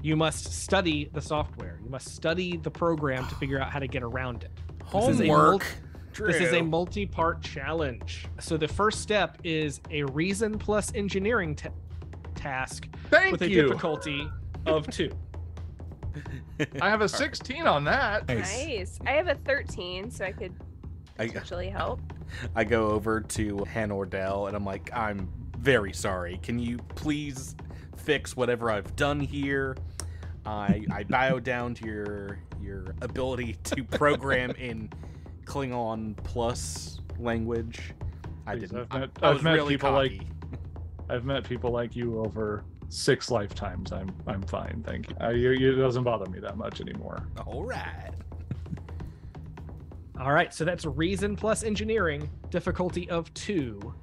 you must study the software. You must study the program to figure out how to get around it. This is a Homework. This is a True. multi-part challenge. So the first step is a reason plus engineering task Thank with a you. difficulty of 2. I have a 16 on that. Nice. I have a 13, so I could I, potentially help. I go over to Han Ordell and I'm like, I'm very sorry. Can you please fix whatever I've done here? I bow down to your ability to program in Klingon plus language. I Please, didn't. I've I met was really people cocky. I've met people like you over 6 lifetimes. I'm fine, thank you. It doesn't bother me that much anymore. All right. All right. So that's reason plus engineering, difficulty of 2.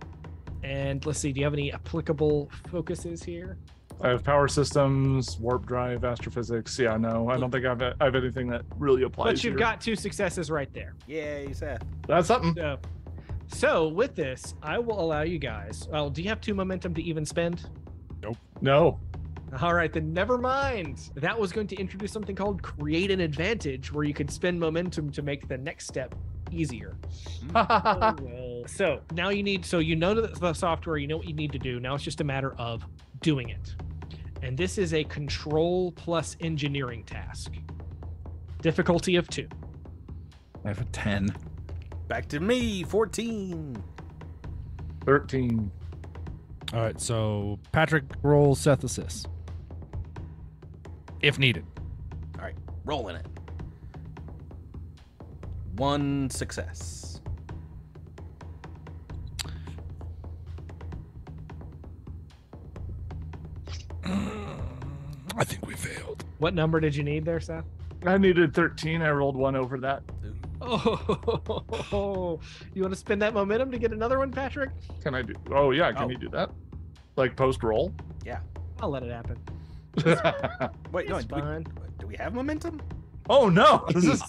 And let's see, do you have any applicable focuses here? I have power systems, warp drive, astrophysics. Yeah, no, I don't think I have anything that really applies. But you've here. got 2 successes right there. Yay, Seth. That's something. So with this, I will allow you guys. Well, do you have 2 momentum to even spend? No. All right, then never mind. That was going to introduce something called create an advantage, where you could spend momentum to make the next step easier. So now you know the software, you know what you need to do. Now it's just a matter of doing it. And this is a control plus engineering task. Difficulty of 2. I have a 10. Back to me. 14. 13. All right, so Patrick rolls, Seth assists. If needed. All right, rolling it. 1 success. I think we failed. What number did you need there, Seth? I needed 13. I rolled 1 over that. Oh, you want to spend that momentum to get another one, Patrick? Can I do? Oh yeah, can Oh. you do that? Like post roll? I'll let it happen. Wait, no, It's fine. do we have momentum? Oh no! Does this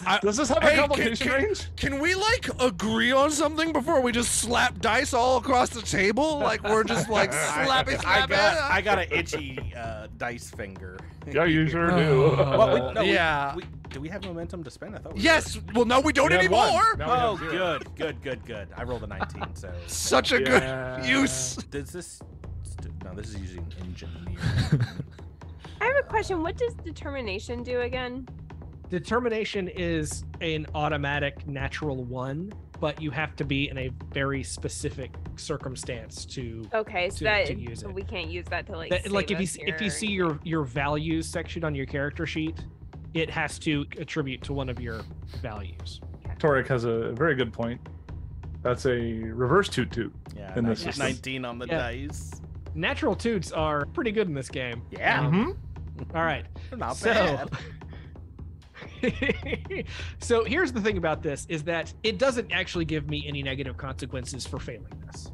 have a Hey, complication range? Can we like agree on something before we just slap dice all across the table? Like we're just like slapping. I got an itchy dice finger. Yeah, you sure do. Well, Yeah. Do we have momentum to spend? I thought we Yes. Well, no, we don't We have one. anymore. Now we have Oh, zero. good. I rolled a 19, so. Such a Yeah. good use. Does this? No, this is using engineering. I have a question. What does determination do again? Determination is an automatic natural 1, but you have to be in a very specific circumstance to Okay, so To that use it. we can't use that to like. that, like save if us you see here. your values section on your character sheet, it has to attribute to one of your values. Torek has a very good point. That's a reverse toot toot. Yeah, In this system. 19 on the Yeah. dice. Natural toots are pretty good in this game. Yeah, Mm-hmm. All right. not So- bad. So here's the thing about this is that it doesn't actually give me any negative consequences for failing this.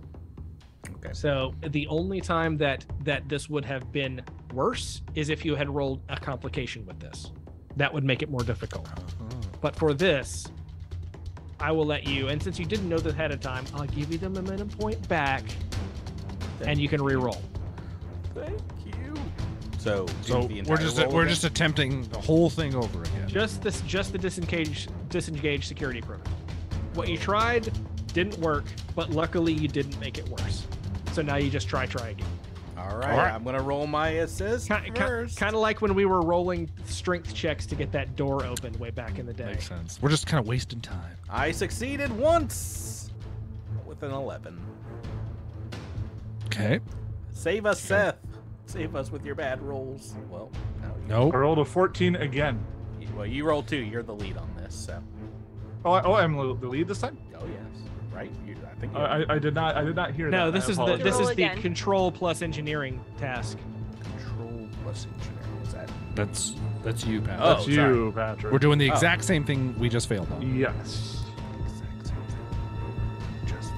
Okay. So the only time that this would have been worse is if you had rolled a complication with this. That would make it more difficult. But for this, I will let you, and since you didn't know this ahead of time, I'll give you the momentum point back, and you can re-roll. Thank you. So the we're entire roll again? just attempting the whole thing over again. Just the disengage security protocol. What you tried didn't work, but luckily you didn't make it worse. So now you just try again. All right. I'm gonna roll my assist first. Kind of like when we were rolling strength checks to get that door open way back in the day. Makes sense. We're just kind of wasting time. I succeeded once with an 11. Okay. Save us, Seth. Save us with your bad rolls. Well, no. Nope. I rolled a 14 again. Well, you rolled 2. You're the lead on this, so. Oh, I'm the lead this time. Oh yes, right. I think. I did not hear that. No, this is the Roll again. control plus engineering task. Control plus engineering. Is that? That's you, Pat. Oh, That's you, Patrick. We're doing the exact same thing we just failed on. Yes. Exact same thing. Just.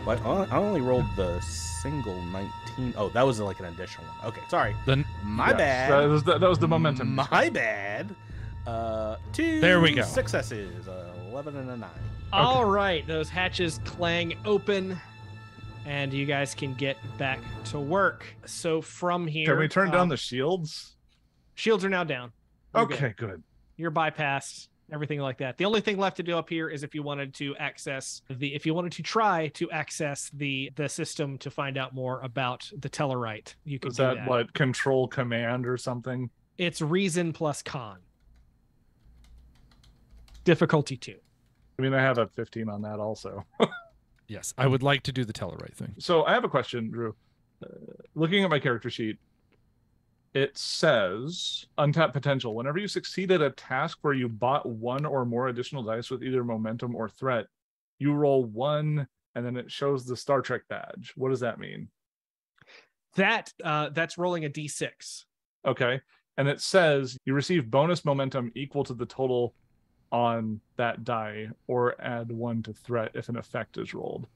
But I only rolled the single 19. Oh, that was like an additional one. Okay, sorry. Then My bad. That was the momentum. My bad. 2 There we go. successes. 11 and a 9. All right, those hatches clang open, and you guys can get back to work. So from here, Can we turn down the shields? shields are now down. You're Okay, good. good. You're bypassed. Everything like that. The only thing left to do up here is if you wanted to try to access the system to find out more about the Tellarite, you could Is do that that. what, control command or something? It's reason plus con. Difficulty 2. I mean, I have a 15 on that also. yes, I would like to do the Tellarite thing. So I have a question, Drew. Looking at my character sheet, it says untapped potential. Whenever you succeed at a task where you bought 1 or more additional dice with either momentum or threat, you roll 1, and then it shows the Star Trek badge. What does that mean? That's rolling a d6. Okay. And it says you receive bonus momentum equal to the total on that die, or add 1 to threat if an effect is rolled.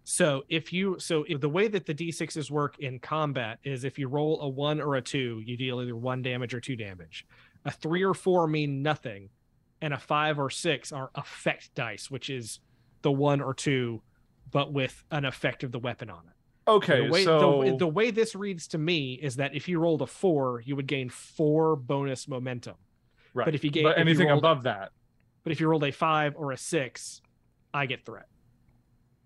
So if the way that the d6s work in combat is if you roll a 1 or a 2, you deal either 1 damage or 2 damage. A 3 or 4 mean nothing, and a 5 or 6 are effect dice, which is the 1 or 2, but with an effect of the weapon on it. Okay, the way this reads to me is that if you rolled a 4, you would gain 4 bonus momentum. right. But if you anything rolled, above that. But if you rolled a 5 or a 6, I get threat.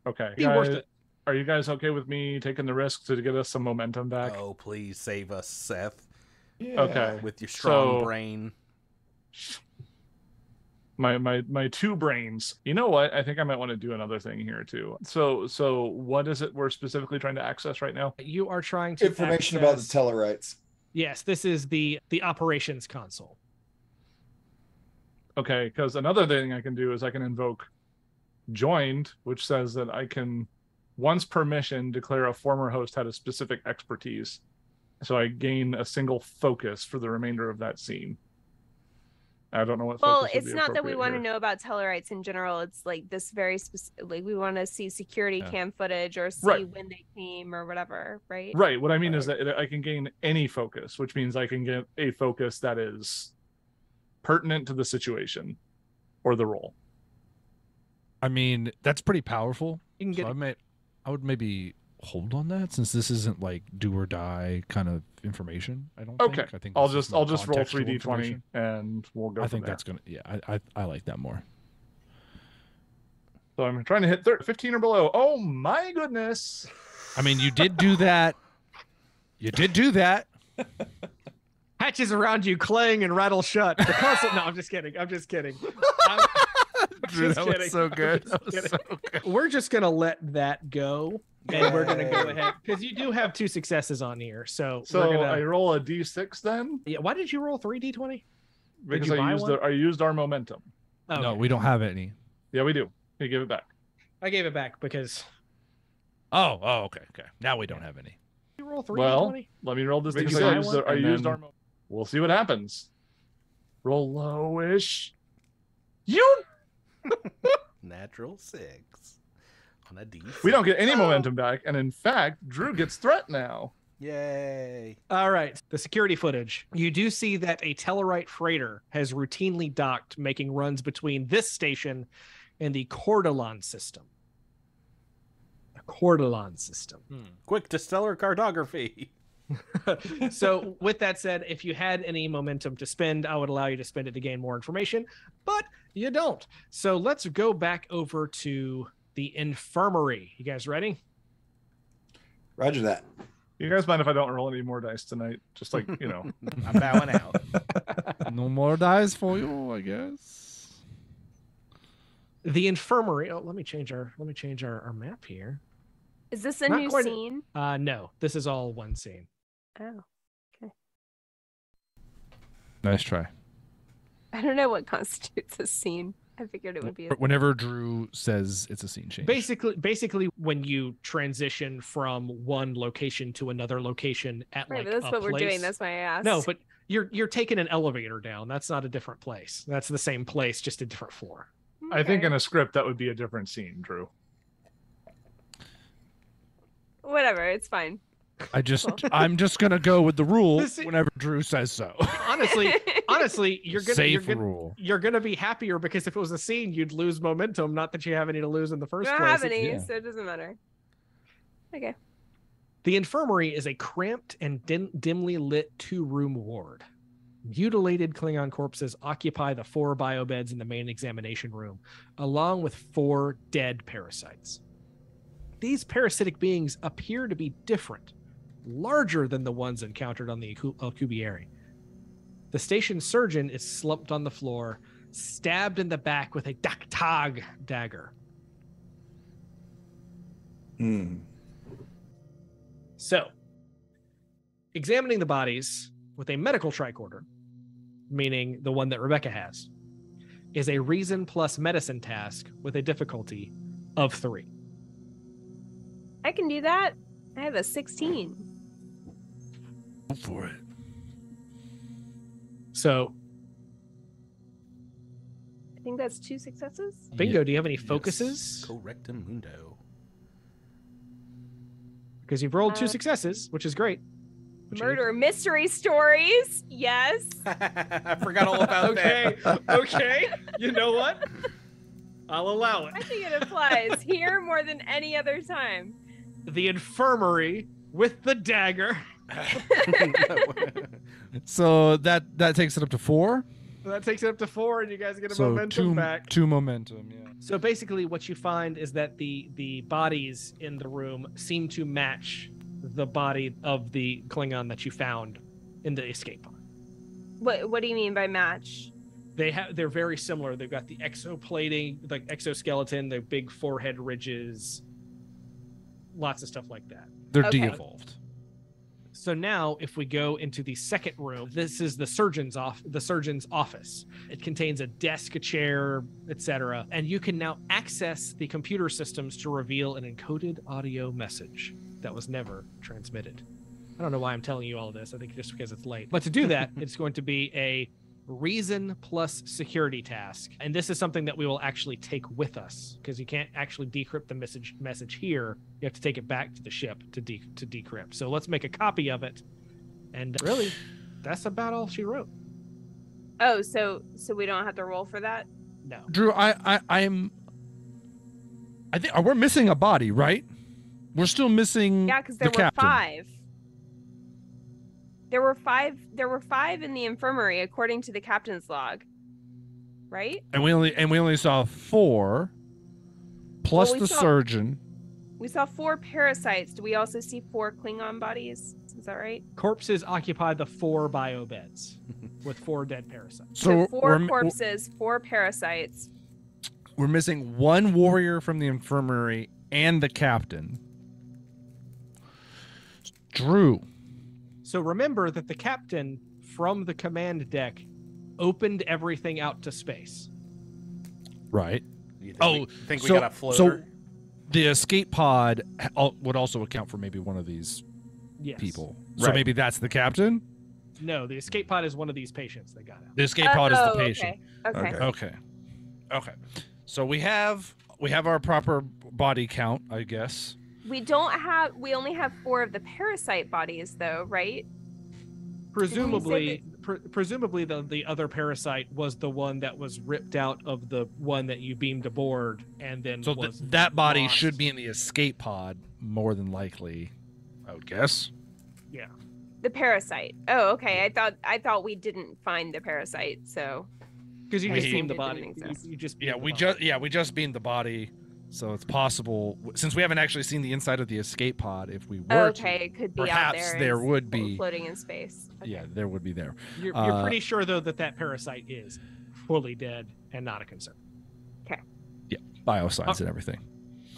Okay. Be worth it. Are you guys okay with me taking the risk to get us some momentum back? Oh, please save us, Seth. Yeah. Okay. With your strong So- brain. My 2 brains. You know what? I think I might want to do another thing here too. So what is it we're specifically trying to access right now? You are trying to Information about the access- Tellarites. Yes, this is the operations console. Okay, because another thing I can do is I can invoke joined, which says that I can once per mission declare a former host had a specific expertise. So I gain a single focus for the remainder of that scene. I don't know what. Well, focus would it's be not that we appropriate want to here. know about Tellarites in general. It's like this very specific, like we want to see security Yeah. cam footage or see Right. when they came or whatever, right? Right. What I mean is that I can gain any focus, which means I can get a focus that is pertinent to the situation or the role. I mean, that's pretty powerful. You can get So I would maybe hold on that since this isn't like do or die kind of information. I don't Okay. think. I think I'll this is just more roll contextual 3d20 information. and we'll go. I from think there. that's gonna. Yeah, I like that more. So I'm trying to hit 15 or below. Oh my goodness! I mean, you did do that. You did do that. hatches around you clang and rattle shut. The console. No, I'm just kidding. I'm just kidding. Drew, that kidding. was so good. I'm That was just so good. We're just gonna let that go, and we're gonna go ahead because you do have 2 successes on here. So So we're gonna. I roll a d6 then Yeah. Why did you roll 3d20? because you buy I used one? I used our momentum. Oh, No, we don't have any. Yeah, we do. You give it back. I gave it back because Oh, okay. Now we don't have any. you roll 3d20. Well, let me roll this Did because you I buy used, one? I And used then- our. We'll see what happens. Roll lowish. You Natural 6. On a D6. We don't get any momentum back, and in fact, Drew gets threat now. Yay. All right. The security footage. You do see that a Tellarite freighter has routinely docked, making runs between this station and the Cordelon system. The Cordelon system. Quick to stellar cartography. So with that said, if you had any momentum to spend, I would allow you to spend it to gain more information, but you don't. So let's go back over to the infirmary. You guys ready? Roger that. You guys mind if I don't roll any more dice tonight? Just like, I'm bowing out. No more dice for you, I guess. The infirmary. Oh, let me change our map here. Is this a Not new quite- scene? No, this is all one scene. Oh, okay. Nice try. I don't know what constitutes a scene. I figured it would be. Whenever Drew says it's a scene change. Basically, when you transition from one location to another location at Right, like but that's a what we're place. doing. That's why I asked. No, but you're taking an elevator down. That's not a different place. That's the same place, just a different floor. I think Okay. in a script that would be a different scene, Drew. Whatever, it's fine. I'm just gonna go with the rule This is- whenever Drew says so. Honestly, Safe rule. you're gonna be happier because if it was a scene, you'd lose momentum. Not that you have any to lose in the We first don't place. have any, yeah. so it doesn't matter. Okay. The infirmary is a cramped and dimly lit 2-room ward. Mutilated Klingon corpses occupy the 4 biobeds in the main examination room, along with 4 dead parasites. These parasitic beings appear to be different, larger than the ones encountered on the Alcubierre. The station surgeon is slumped on the floor, stabbed in the back with a daktag dagger. So, examining the bodies with a medical tricorder, meaning the one that Rebecca has, is a reason plus medicine task with a difficulty of 3. I can do that. I have a 16. Go for it. So, I think that's 2 successes. Bingo, do you have any focuses? Correctum mundo. Because you've rolled 2 Uh, successes, which is great. Which you- Murder mystery stories. Yes. I forgot all about that. Okay. You know what? I'll allow I it. think it applies here more than any other time. The infirmary with the dagger. So that takes it up to 4. That takes it up to 4, and you guys get a So momentum back. 2 momentum. Yeah. So basically, what you find is that the bodies in the room seem to match the body of the Klingon that you found in the escape pod. What do you mean by match? They're very similar. They've got the exoplating, like exoskeleton, the big forehead ridges, lots of stuff like that. They're Okay. de-evolved. So now, if we go into the second room, this is the surgeon's office. It contains a desk, a chair, etc., and you can now access the computer systems to reveal an encoded audio message that was never transmitted. I don't know why I'm telling you all of this. I think just because it's late. But to do that, it's going to be a reason plus security task, and this is something that we will actually take with us because you can't actually decrypt the message here. You have to take it back to the ship to decrypt. So let's make a copy of it, and really, that's about all she wrote. Oh, so we don't have to roll for that? No, Drew, I think we're missing a body, right? We're still missing. Yeah, because the there were captain. 5. There were 5 in the infirmary, according to the captain's log. Right? And we only saw 4, plus Well, we the saw- surgeon. We saw 4 parasites. Do we also see 4 Klingon bodies? Is that right? corpses occupy the 4 biobeds with 4 dead parasites. So 4 we're, corpses, 4 parasites. we're missing 1 warrior from the infirmary and the captain. Drew. So remember that the captain from the command deck opened everything out to space. Right. You think Oh, we think so- we got a floater? So the escape pod would also account for maybe one of these Yes. people. So Right. maybe that's the captain? No, the escape pod is one of these patients that got out. The escape pod is the Oh, patient. Okay. Okay. Okay. So we have we have our proper body count, I guess. We only have 4 of the parasite bodies though, right? Presumably, the other parasite was the one that was ripped out of the one that you beamed aboard, and then So was that body lost. should be in the escape pod, more than likely, I would guess. Yeah. The parasite. Oh, okay. I thought we didn't find the parasite, so Because you We- just beamed the It body. didn't You, exist. you just Yeah, beamed we the just body. we just beamed the body, so it's possible since we haven't actually seen the inside of the escape pod. If we were okay, to, it could be out perhaps there. there and would be. floating in space. Okay. Yeah, there would be there. You're pretty sure though that parasite is fully dead and not a concern. Bioscience and everything.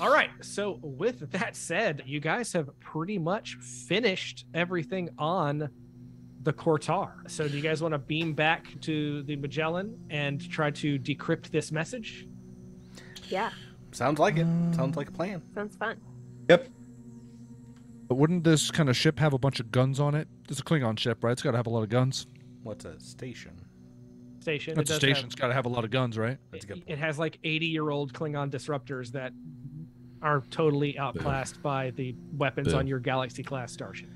All right. So with that said, you guys have pretty much finished everything on the Kortar. So do you guys want to beam back to the Magellan and try to decrypt this message? Yeah, Sounds like it. Sounds like a plan. sounds fun. Yep. But wouldn't this kind of ship have a bunch of guns on it? It's a Klingon ship, right? It's got to have a lot of guns. What's a station? Station. That's a It does station. have- It's got to have a lot of guns, right? That's a good It has like 80-year-old Klingon disruptors that are totally outclassed by the weapons Boom. on your Galaxy-class starship.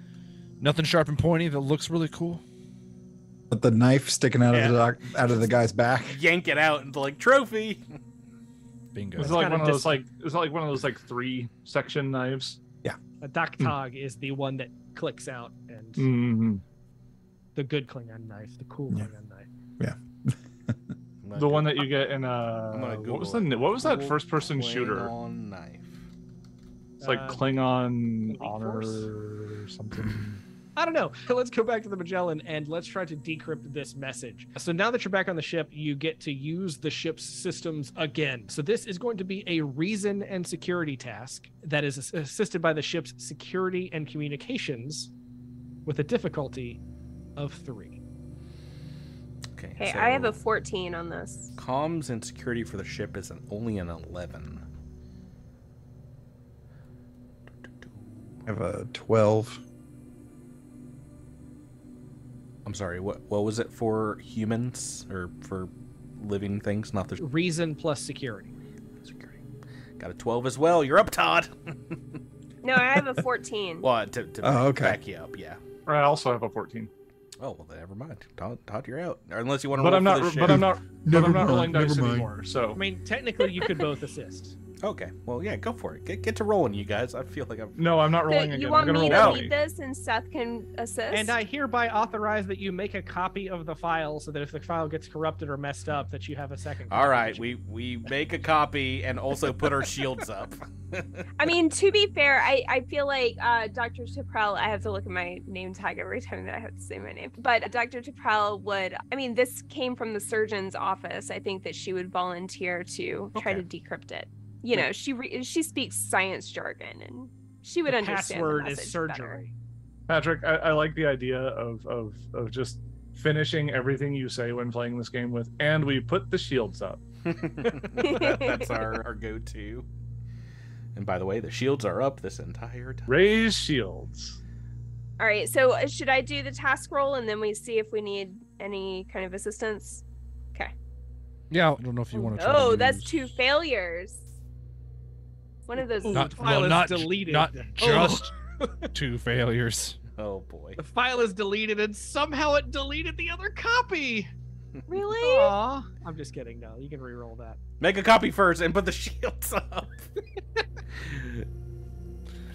Nothing sharp and pointy that looks really cool. But the knife sticking out of the guy's back. Yank it out and like trophy. Bingo. Is it like kinda one of those is it like one of those like 3-section knives? A Daktog is the one that clicks out, and Mm-hmm. the good Klingon knife, the cool Yeah. Klingon knife. The one that you get in I'm gonna what was Google it. what was that Cool first-person shooter? Klingon knife. It's like Uh, Klingon Elite Honor Force? or something. I don't know. Let's go back to the Magellan and let's try to decrypt this message. So now that you're back on the ship, you get to use the ship's systems again. So this is going to be a reason and security task that is assisted by the ship's security and communications with a difficulty of 3. Okay. Okay, so I have a 14 on this. comms and security for the ship is only an 11. I have a 12. I'm sorry. What was it for humans or for living things? Not the Reason plus security. security. Got a 12 as well. You're up, Todd. No, I have a 14. Well, to Oh, okay. back you up, yeah. I also have a 14. Oh well, then never mind. Todd, you're out. Or unless you want to. But I'm not. For the But I'm ship. not. But I'm not rolling dice anymore. So I mean, technically, you could both assist. Okay. Well, yeah. Go for it. Get to rolling, you guys. I feel like I'm. no, I'm not rolling So again. you I'm want gonna me roll to 20. lead this and Seth can assist? And I hereby authorize that you make a copy of the file so that if the file gets corrupted or messed up, that you have a second copy. All right. We make a copy and also put our shields up. I mean, to be fair, I feel like Dr. Chaprel, I have to look at my name tag every time that I have to say my name. But Dr. Chaprel would, I mean, this came from the surgeon's office. I think that she would volunteer to try to Okay. decrypt it. You know, she speaks science jargon and she would The understand password the is message surgery. Patrick, I like the idea of just finishing everything you say when playing this game with, and we put the shields up. That's our go-to. And by the way, the shields are up this entire time. Raise shields. All right, so should I do the task roll and then we see if we need any kind of assistance? Okay. Yeah, I don't know if you want to. Oh, that's 2 failures. One of those. Not, The file well, is not, deleted. not Oh. just 2 failures. Oh boy. The file is deleted and somehow it deleted the other copy. Really? Aw. I'm just kidding. No, you can re-roll that. Make a copy first and put the shields up. I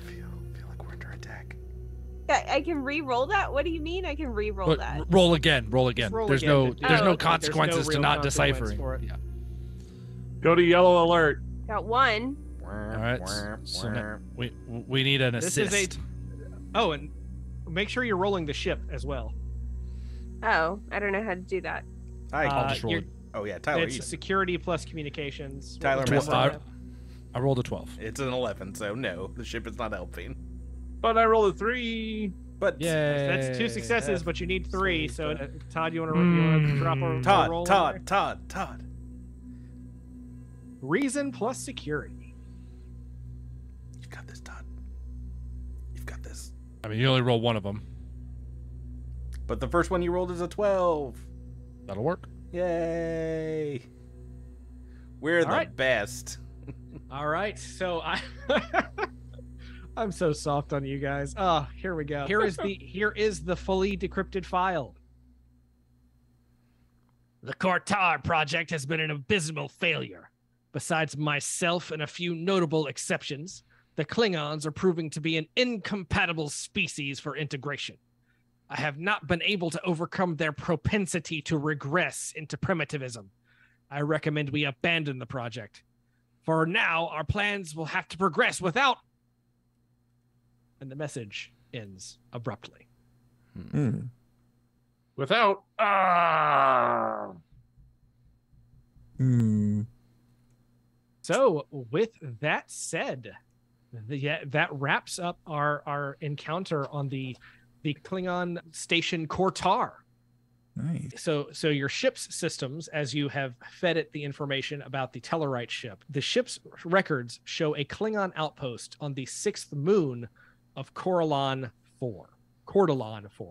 feel like we're under attack. I can re-roll that? What do you mean I can re-roll But that? roll again. Roll again. Roll there's again. no. Oh, There's no okay. consequences There's to no not real consequence deciphering. for it. Yeah. Go to yellow alert. Got 1. All right, so now we need an This assist. is Oh, and make sure you're rolling the ship as well. Oh, I don't know how to do that. I'll just roll you're- it. Oh yeah, Tyler. It's security plus communications. Tyler What was messed the up. number? I rolled a 12. It's an 11, so no, the ship is not helping. But I rolled a 3. But Yeah. That's 2 successes, but you need 3. So, Todd, you want to drop a roll? in there? Todd. Reason plus security. You've got this, Todd. You've got this. I mean, you only roll one of them. But the first one you rolled is a 12. That'll work. Yay! We're the right. best. All right, so I'm so soft on you guys. Oh, here we go. Here is the fully decrypted file. The Kortar project has been an abysmal failure. Besides myself and a few notable exceptions, the Klingons are proving to be an incompatible species for integration. I have not been able to overcome their propensity to regress into primitivism. I recommend we abandon the project. For now, our plans will have to progress without... And the message ends abruptly. Without... So, with that said, that wraps up our encounter on the Klingon station Kortar. Nice. So your ship's systems, as you have fed it the information about the Tellarite ship, the ship's records show a Klingon outpost on the 6th moon of Cortallon 4,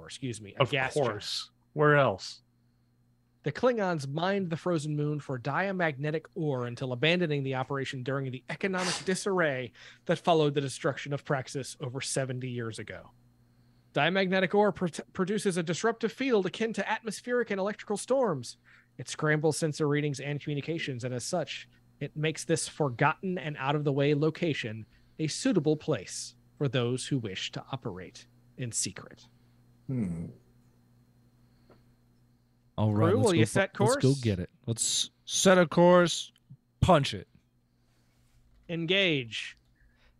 excuse me. Of course. Where else? The Klingons mined the frozen moon for diamagnetic ore until abandoning the operation during the economic disarray that followed the destruction of Praxis over 70 years ago. Diamagnetic ore produces a disruptive field akin to atmospheric and electrical storms. It scrambles sensor readings and communications, and as such, it makes this forgotten and out-of-the-way location a suitable place for those who wish to operate in secret. All right, Crew, will you set course? Let's go get it. Let's set a course, punch it. Engage.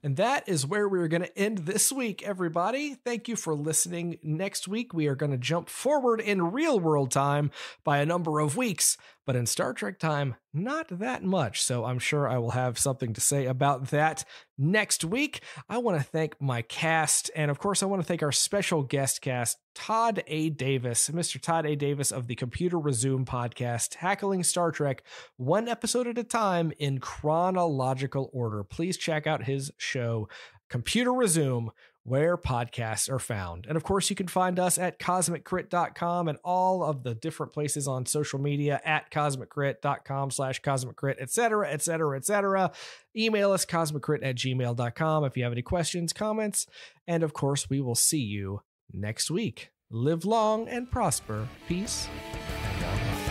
And that is where we're going to end this week, everybody. Thank you for listening. Next week, we are going to jump forward in real world time by a number of weeks, but in Star Trek time, not that much. So I'm sure I will have something to say about that next week. I want to thank my cast, and of course, I want to thank our special guest cast, Todd A. Davis, Mr. Todd A. Davis of the Computer Resume podcast, tackling Star Trek one episode at a time in chronological order. Please check out his show, Computer Resume, where podcasts are found. And of course, you can find us at CosmicCrit.com and all of the different places on social media at CosmicCrit.com/CosmicCrit, etc., etc., etc. Email us, CosmicCrit@gmail.com if you have any questions, comments. And of course, we will see you next week. Live long and prosper. Peace. And God bless.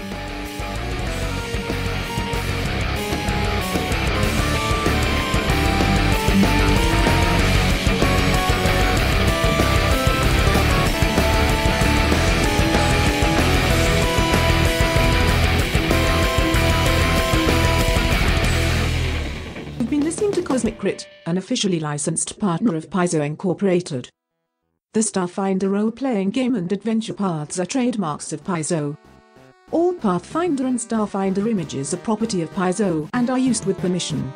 You've been listening to Cosmic Crit, an officially licensed partner of Paizo Incorporated. The Starfinder role-playing game and adventure paths are trademarks of Paizo. All Pathfinder and Starfinder images are property of Paizo and are used with permission.